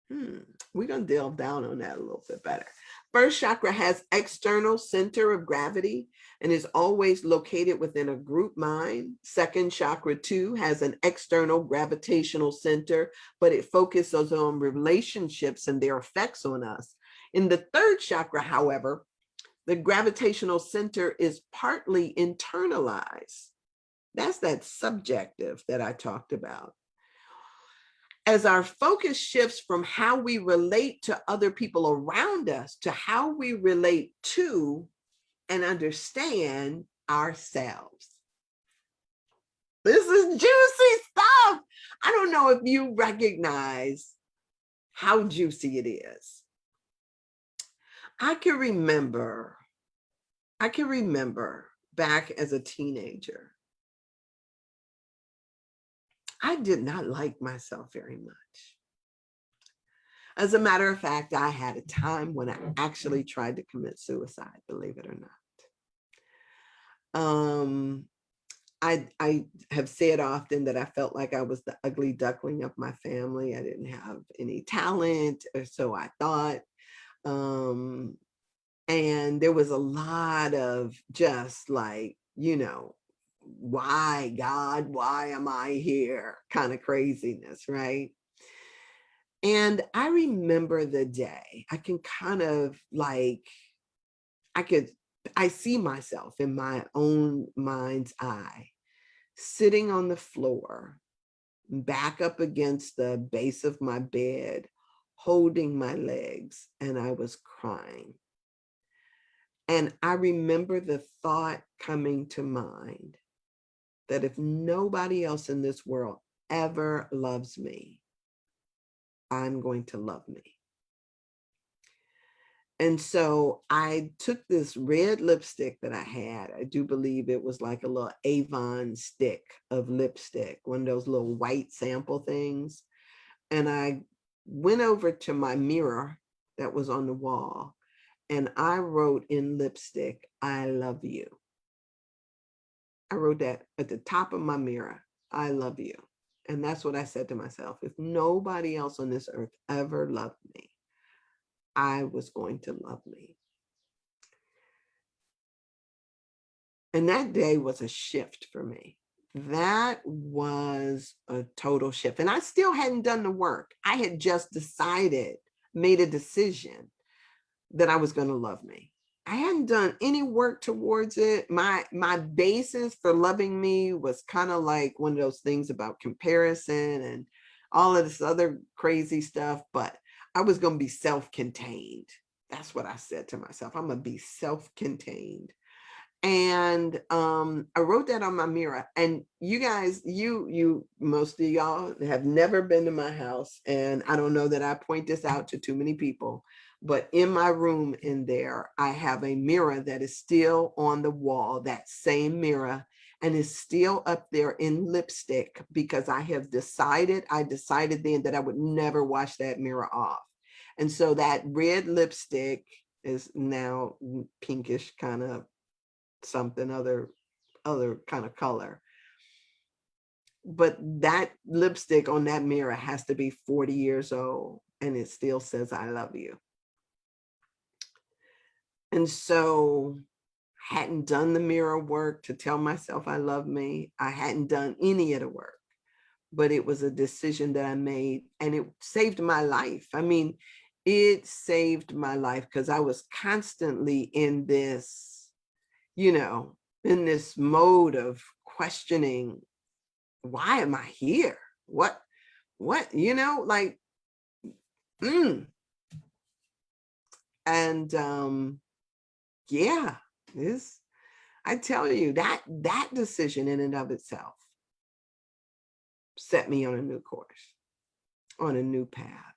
We're going to delve down on that a little bit better. First chakra has external center of gravity and is always located within a group mind. Second chakra 2 has an external gravitational center, but it focuses on relationships and their effects on us. In the third chakra, however, the gravitational center is partly internalized. That's that subjective that I talked about. As our focus shifts from how we relate to other people around us to how we relate to and understand ourselves. This is juicy stuff. I don't know if you recognize how juicy it is. I can remember back as a teenager, I did not like myself very much. As a matter of fact, I had a time when I actually tried to commit suicide, believe it or not. I have said often that I felt like I was the ugly duckling of my family. I didn't have any talent, or so I thought. And there was a lot of just like, why, God, why am I here? Kind of craziness, right? And I remember the day, I can kind of like, I see myself in my own mind's eye, sitting on the floor, back up against the base of my bed, holding my legs, and I was crying. And I remember the thought coming to mind that if nobody else in this world ever loves me, I'm going to love me. And so I took this red lipstick that I had. I do believe it was like a little Avon stick of lipstick, one of those little white sample things. And I went over to my mirror that was on the wall, and I wrote in lipstick, I love you. I wrote that at the top of my mirror, I love you. And that's what I said to myself. If nobody else on this earth ever loved me, I was going to love me. And that day was a shift for me. That was a total shift. And I still hadn't done the work. I had just made a decision that I was going to love me. I hadn't done any work towards it. My basis for loving me was kind of like one of those things about comparison and all of this other crazy stuff, but I was going to be self-contained. That's what I said to myself. I'm going to be self-contained. And I wrote that on my mirror. And you guys, most of y'all have never been to my house. And I don't know that I point this out to too many people, but in my room in there, I have a mirror that is still on the wall, that same mirror, and is still up there in lipstick because I decided then that I would never wash that mirror off. And so that red lipstick is now pinkish, kind of something other kind of color. But that lipstick on that mirror has to be 40 years old, and it still says, I love you. And so I hadn't done the mirror work to tell myself I love me. I hadn't done any of the work, but it was a decision that I made, and it saved my life. I mean, it saved my life because I was constantly in this, in this mode of questioning, why am I here? What, like, and yeah, I tell you, that decision in and of itself set me on a new course, on a new path.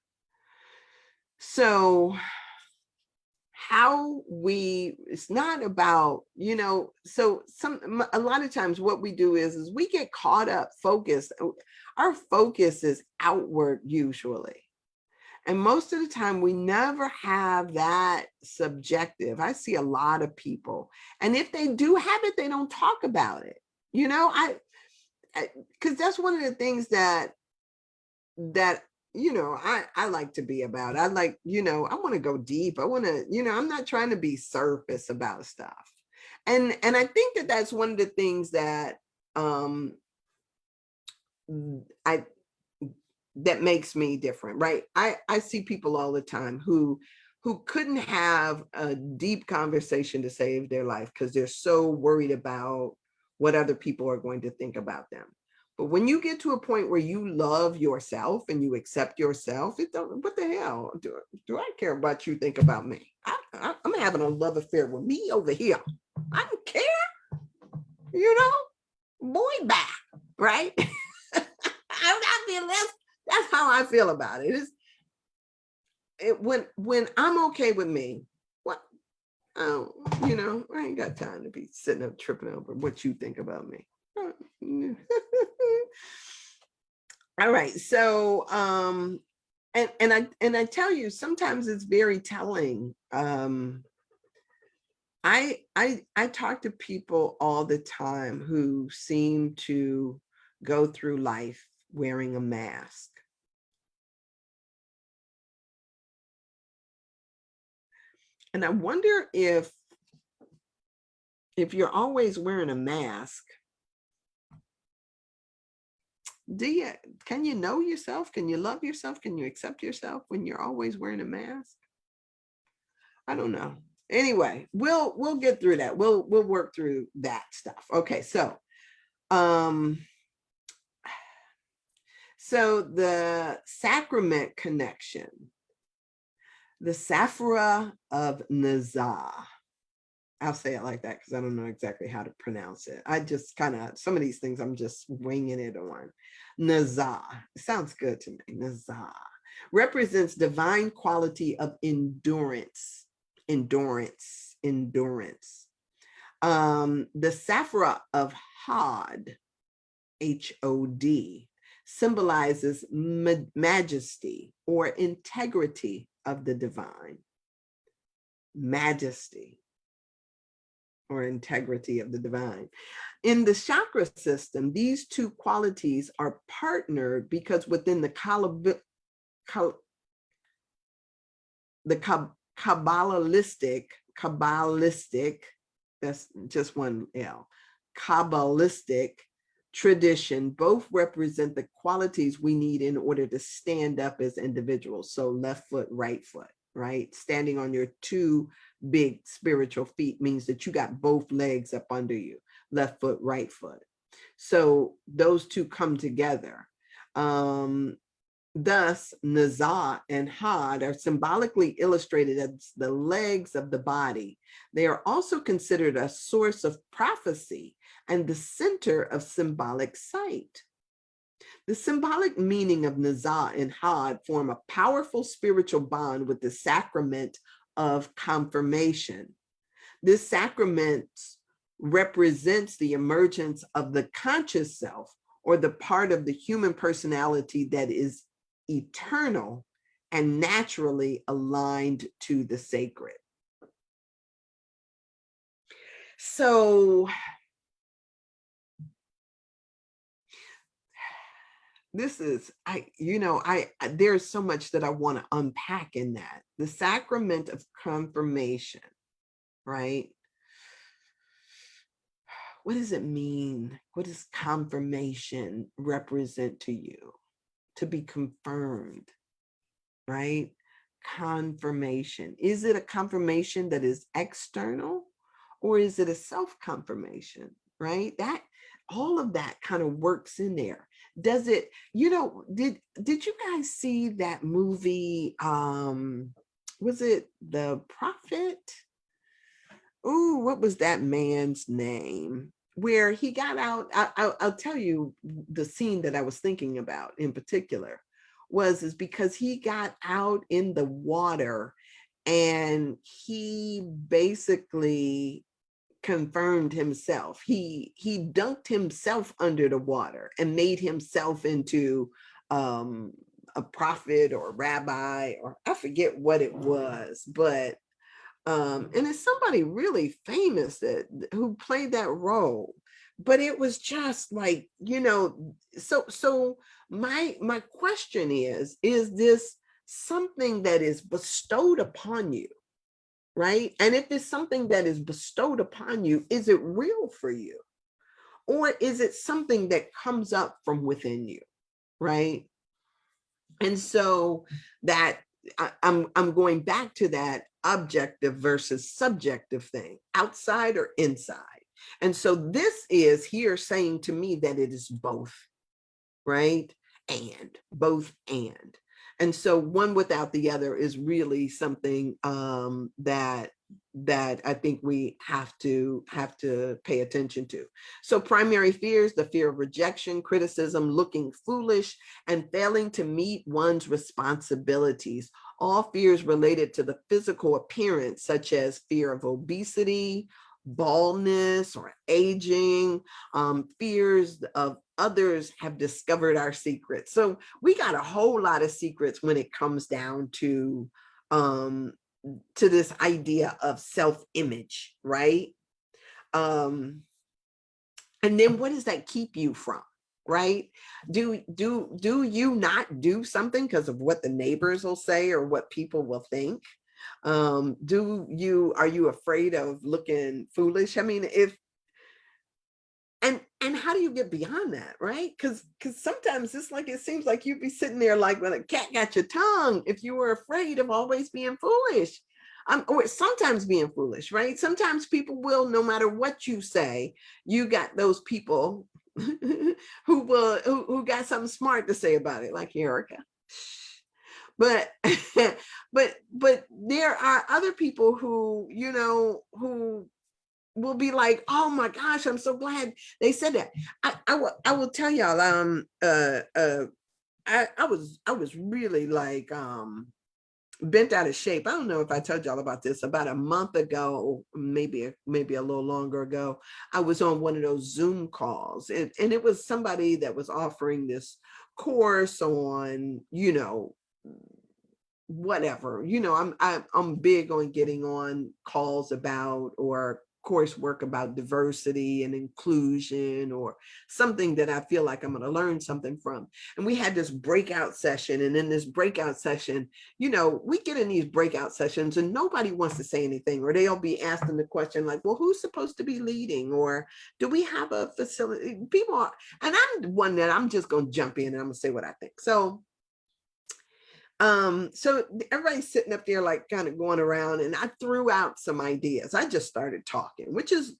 So it's not about, so a lot of times what we do is we get caught up, focused. Our focus is outward usually. And most of the time, we never have that subjective. I see a lot of people, and if they do have it, they don't talk about it. You know, because that's one of the things that I like to be about. I like, I want to go deep. I want to, I'm not trying to be surface about stuff. And I think that that's one of the things that I that makes me different, right? I see people all the time who couldn't have a deep conversation to save their life because they're so worried about what other people are going to think about them. But when you get to a point where you love yourself and you accept yourself, what the hell do I care about you think about me? I'm having a love affair with me over here. I don't care, boy, back, right? That's how I feel about it. When I'm okay with me, what? Oh, I ain't got time to be sitting up tripping over what you think about me. All right. So, and I tell you, sometimes it's very telling. I talk to people all the time who seem to go through life wearing a mask. And I wonder if you're always wearing a mask, can you know yourself? Can you love yourself? Can you accept yourself when you're always wearing a mask? I don't know. Anyway, we'll get through that. We'll work through that stuff. Okay, so the sacrament connection, the Sacrament of Nazar. I'll say it like that because I don't know exactly how to pronounce it. I just some of these things I'm just winging it on. Nazar. It sounds good to me. Nazar represents divine quality of endurance. The Sacrament of Hod, Hod, symbolizes majesty or integrity of the divine. Majesty or integrity of the divine. In the chakra system, these two qualities are partnered because within the Kabbalistic, that's just one L, Kabbalistic tradition, both represent the qualities we need in order to stand up as individuals. So left foot, right foot, right? Standing on your two big spiritual feet means that you got both legs up under you, left foot, right foot. So those two come together. Thus, Nazar and Hod are symbolically illustrated as the legs of the body. They are also considered a source of prophecy and the center of symbolic sight. The symbolic meaning of Nazar and Hod form a powerful spiritual bond with the sacrament of confirmation. This sacrament represents the emergence of the conscious self, or the part of the human personality that is eternal and naturally aligned to the sacred. So this is, there's so much that I want to unpack in that. The sacrament of confirmation, right? What does it mean? What does confirmation represent to you? To be confirmed, right? Confirmation. Is it a confirmation that is external, or is it a self-confirmation, right? That all of that kind of works in there. Does it, did you guys see that movie? Was it The Prophet? Ooh, what was that man's name? Where he got out, I'll tell you the scene that I was thinking about in particular is because he got out in the water and he basically confirmed himself. He dunked himself under the water and made himself into a prophet or a rabbi, or I forget what it was, but and it's somebody really famous who played that role. But it was just like, so my question is this something that is bestowed upon you, right? And if it's something that is bestowed upon you, is it real for you? Or is it something that comes up from within you, right? And so that I'm going back to that objective versus subjective thing, outside or inside. And so this is here saying to me that it is both, right? And both and so one without the other is really something that I think we have to pay attention to. So primary fears: the fear of rejection, criticism, looking foolish, and failing to meet one's responsibilities. All fears related to the physical appearance, such as fear of obesity, baldness, or aging, fears of others have discovered our secrets. So we got a whole lot of secrets when it comes down to this idea of self-image, right? And then what does that keep you from, right? Do you not do something because of what the neighbors will say or what people will think? Are you afraid of looking foolish? I mean, and how do you get beyond that, right? Because sometimes it's like, it seems like you'd be sitting there like when a cat got your tongue if you were afraid of always being foolish. Or sometimes being foolish, right? Sometimes people will, no matter what you say, you got those people who got something smart to say about it, like Erica. But but there are other people who, who will be like, oh my gosh, I'm so glad they said that. I will tell y'all, I was really like bent out of shape. I don't know if I told y'all about this. About a month ago, maybe a little longer ago, I was on one of those Zoom calls, and it was somebody that was offering this course on, whatever, I'm big on getting on calls about, or coursework about diversity and inclusion, or something that I feel like I'm going to learn something from. And we had this breakout session, and in this breakout session, we get in these breakout sessions and nobody wants to say anything, or they'll be asking the question like, well, who's supposed to be leading, or do we have a facility? People are, and I'm one that I'm just going to jump in and I'm going to say what I think. So everybody's sitting up there like kind of going around, and I threw out some ideas. I just started talking, which is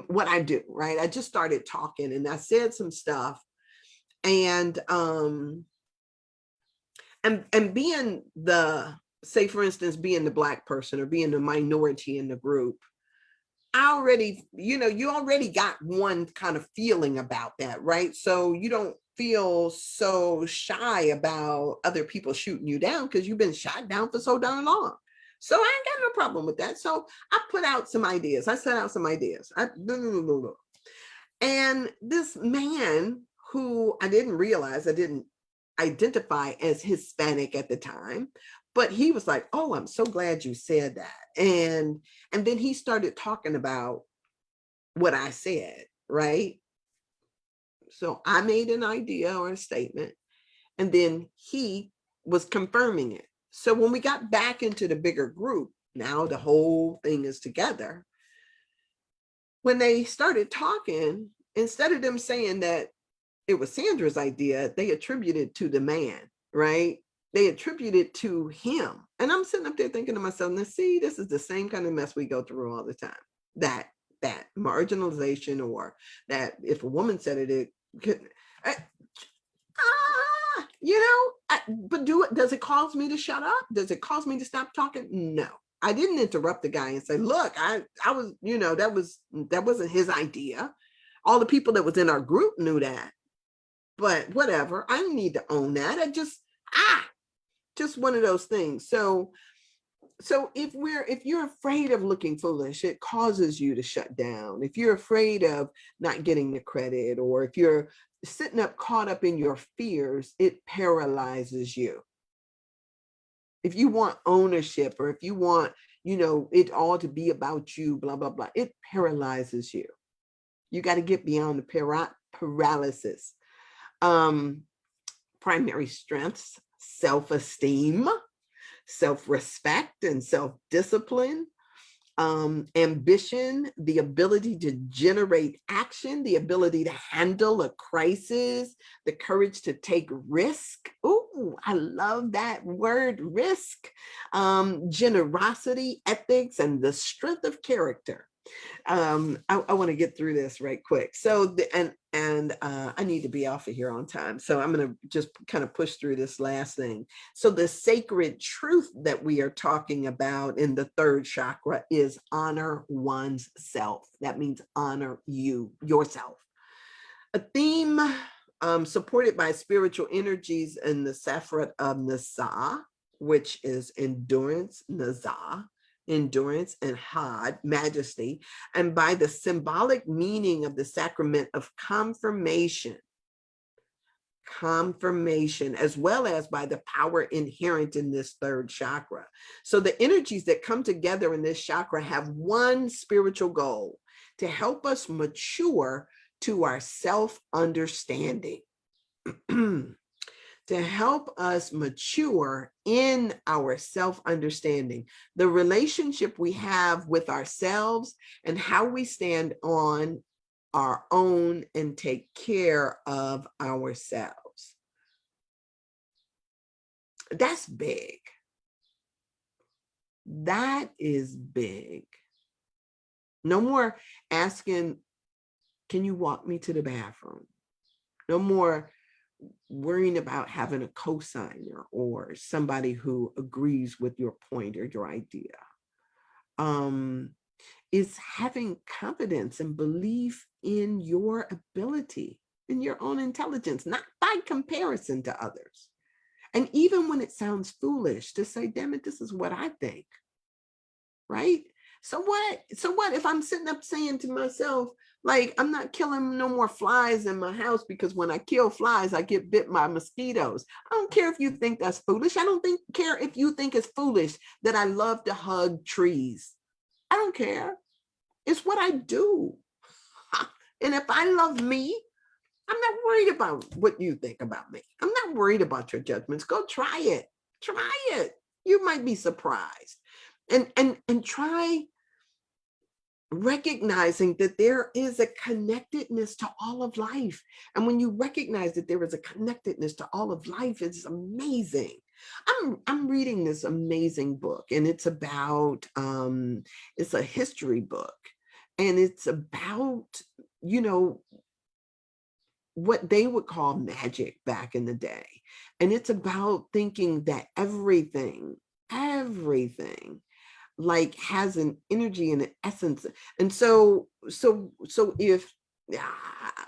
what I do, right? I just started talking and I said some stuff, and being say for instance, being the Black person or being the minority in the group, I already, you already got one kind of feeling about that, right? So you don't feel so shy about other people shooting you down because you've been shot down for so darn long. So I ain't got no problem with that. So I put out some ideas. I set out some ideas. And this man, who I didn't realize, I didn't identify as Hispanic at the time, but he was like, oh, I'm so glad you said that. And then he started talking about what I said, right? So I made an idea or a statement, and then he was confirming it. So when we got back into the bigger group, now the whole thing is together. When they started talking, instead of them saying that it was Sandra's idea, they attributed to the man, right? They attributed to him. And I'm sitting up there thinking to myself, now see, this is the same kind of mess we go through all the time. That marginalization, or that if a woman said it, it could, but does it cause me to shut up? Does it cause me to stop talking? No. I didn't interrupt the guy and say, look, I was, that wasn't his idea. All the people that was in our group knew that. But whatever, I don't need to own that. I just one of those things. So if you're afraid of looking foolish, it causes you to shut down. If you're afraid of not getting the credit, or if you're sitting up caught up in your fears, it paralyzes you. If you want ownership, or if you want, it all to be about you, blah, blah, blah, it paralyzes you. You got to get beyond the paralysis. Primary strengths: self-esteem, self-respect, and self-discipline. Ambition, the ability to generate action, the ability to handle a crisis, the courage to take risk. Ooh, I love that word, risk. Generosity, ethics, and the strength of character. I want to get through this right quick. So, I need to be off of here on time. So I'm going to just kind of push through this last thing. So the sacred truth that we are talking about in the third chakra is honor one's self. That means honor yourself. A theme supported by spiritual energies in the Sacrament of Nasa, which is endurance, Nazah, endurance, and Had, majesty, and by the symbolic meaning of the Sacrament of Confirmation, as well as by the power inherent in this third chakra. So the energies that come together in this chakra have one spiritual goal: to help us mature to our self-understanding. To help us mature in our self-understanding, the relationship we have with ourselves, and how we stand on our own and take care of ourselves. That's big. That is big. No more asking, can you walk me to the bathroom? No more worrying about having a cosigner or somebody who agrees with your point or your idea. Is having confidence and belief in your ability, in your own intelligence, not by comparison to others. And even when it sounds foolish, to say, damn it, this is what I think, right? So what if I'm sitting up saying to myself, like, I'm not killing no more flies in my house, because when I kill flies, I get bit by mosquitoes. I don't care if you think that's foolish. I don't care if you think it's foolish that I love to hug trees. I don't care. It's what I do. And if I love me, I'm not worried about what you think about me. I'm not worried about your judgments. Go try it. Try it. You might be surprised. And try recognizing that there is a connectedness to all of life. And when you recognize that there is a connectedness to all of life, it's amazing. I'm reading this amazing book, and it's about it's a history book, and it's about, what they would call magic back in the day. And it's about thinking that everything like has an energy and an essence. And so if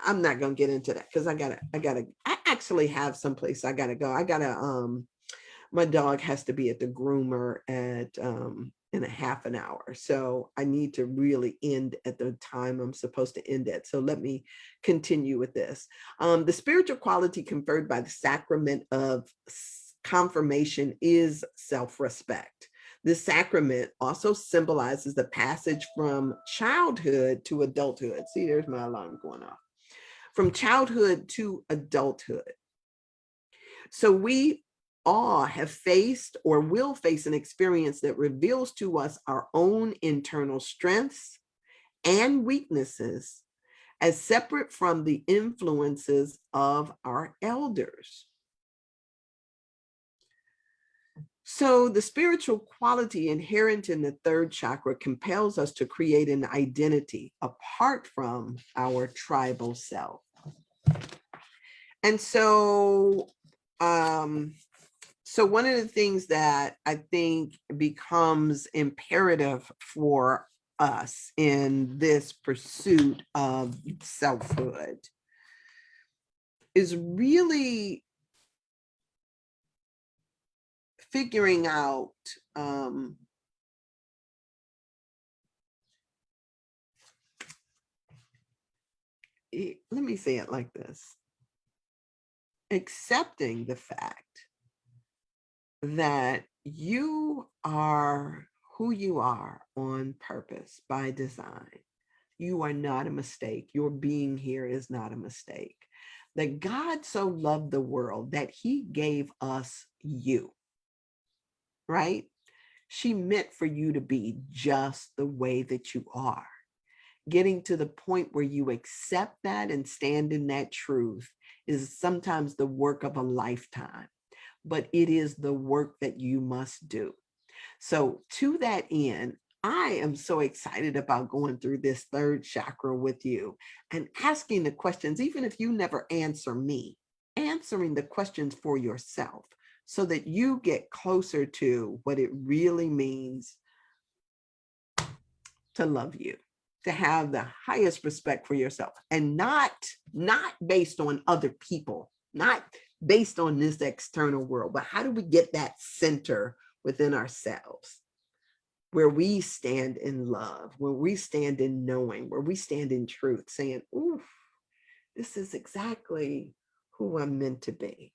I'm not going to get into that, because I actually have someplace I gotta go. My dog has to be at the groomer at in a half an hour. So I need to really end at the time I'm supposed to end at. So let me continue with this. The spiritual quality conferred by the Sacrament of Confirmation is self-respect. This sacrament also symbolizes the passage from childhood to adulthood. See, there's my alarm going off. From childhood to adulthood. So we all have faced or will face an experience that reveals to us our own internal strengths and weaknesses as separate from the influences of our elders. So the spiritual quality inherent in the third chakra compels us to create an identity apart from our tribal self. And so, so one of the things that I think becomes imperative for us in this pursuit of selfhood is really figuring out let me say it like this. accepting the fact that you are who you are on purpose by design. You are not a mistake. Your being here is not a mistake. That God so loved the world that he gave us you, right? She meant for you to be just the way that you are. Getting to the point where you accept that and stand in that truth is sometimes the work of a lifetime, but it is the work that you must do. So to that end, I am so excited about going through this third chakra with you and asking the questions, even if you never answer me, answering the questions for yourself so that you get closer to what it really means to love you, to have the highest respect for yourself, and not based on other people, not based on this external world, but how do we get that center within ourselves where we stand in love, where we stand in knowing, where we stand in truth, saying, ooh, this is exactly who I'm meant to be.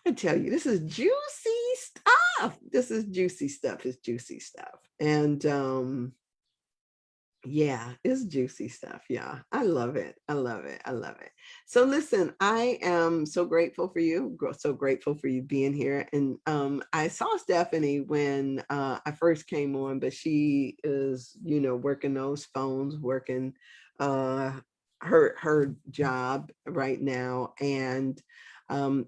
I tell you, this is juicy stuff. This is juicy stuff. It's juicy stuff. And yeah, it's juicy stuff. Yeah, I love it. I love it. I love it. So listen, I am so grateful for you. So grateful for you being here. And I saw Stephanie when I first came on, but she is, working those phones, working her job right now. And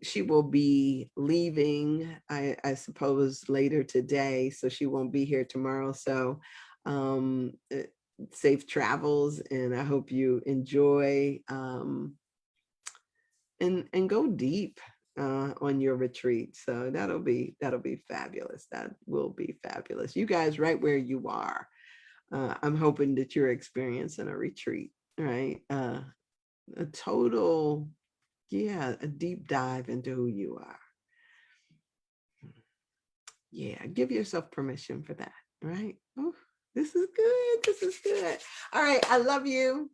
she will be leaving, I suppose, later today. So she won't be here tomorrow. So safe travels, and I hope you enjoy and go deep on your retreat. So that'll be fabulous. That will be fabulous. You guys, right where you are, I'm hoping that you're experiencing a retreat, right? A total, a deep dive into who you are. Yeah, give yourself permission for that, right? Oh, this is good. This is good. All right, I love you.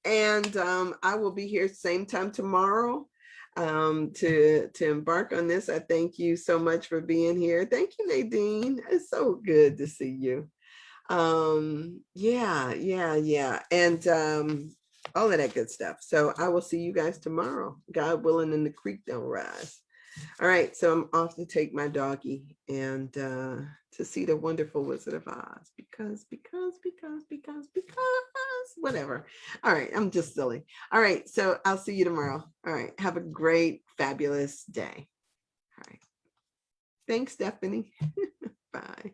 And I will be here same time tomorrow to embark on this. I thank you so much for being here. Thank you, Nadine. It's so good to see you. Yeah. And all of that good stuff. So I will see you guys tomorrow, God willing, and the creek don't rise. All right, so I'm off to take my doggy and to see the wonderful Wizard of Oz because whatever. All right, I'm just silly. All right, so I'll see you tomorrow. All right, have a great, fabulous day. All right. Thanks, Stephanie. Bye.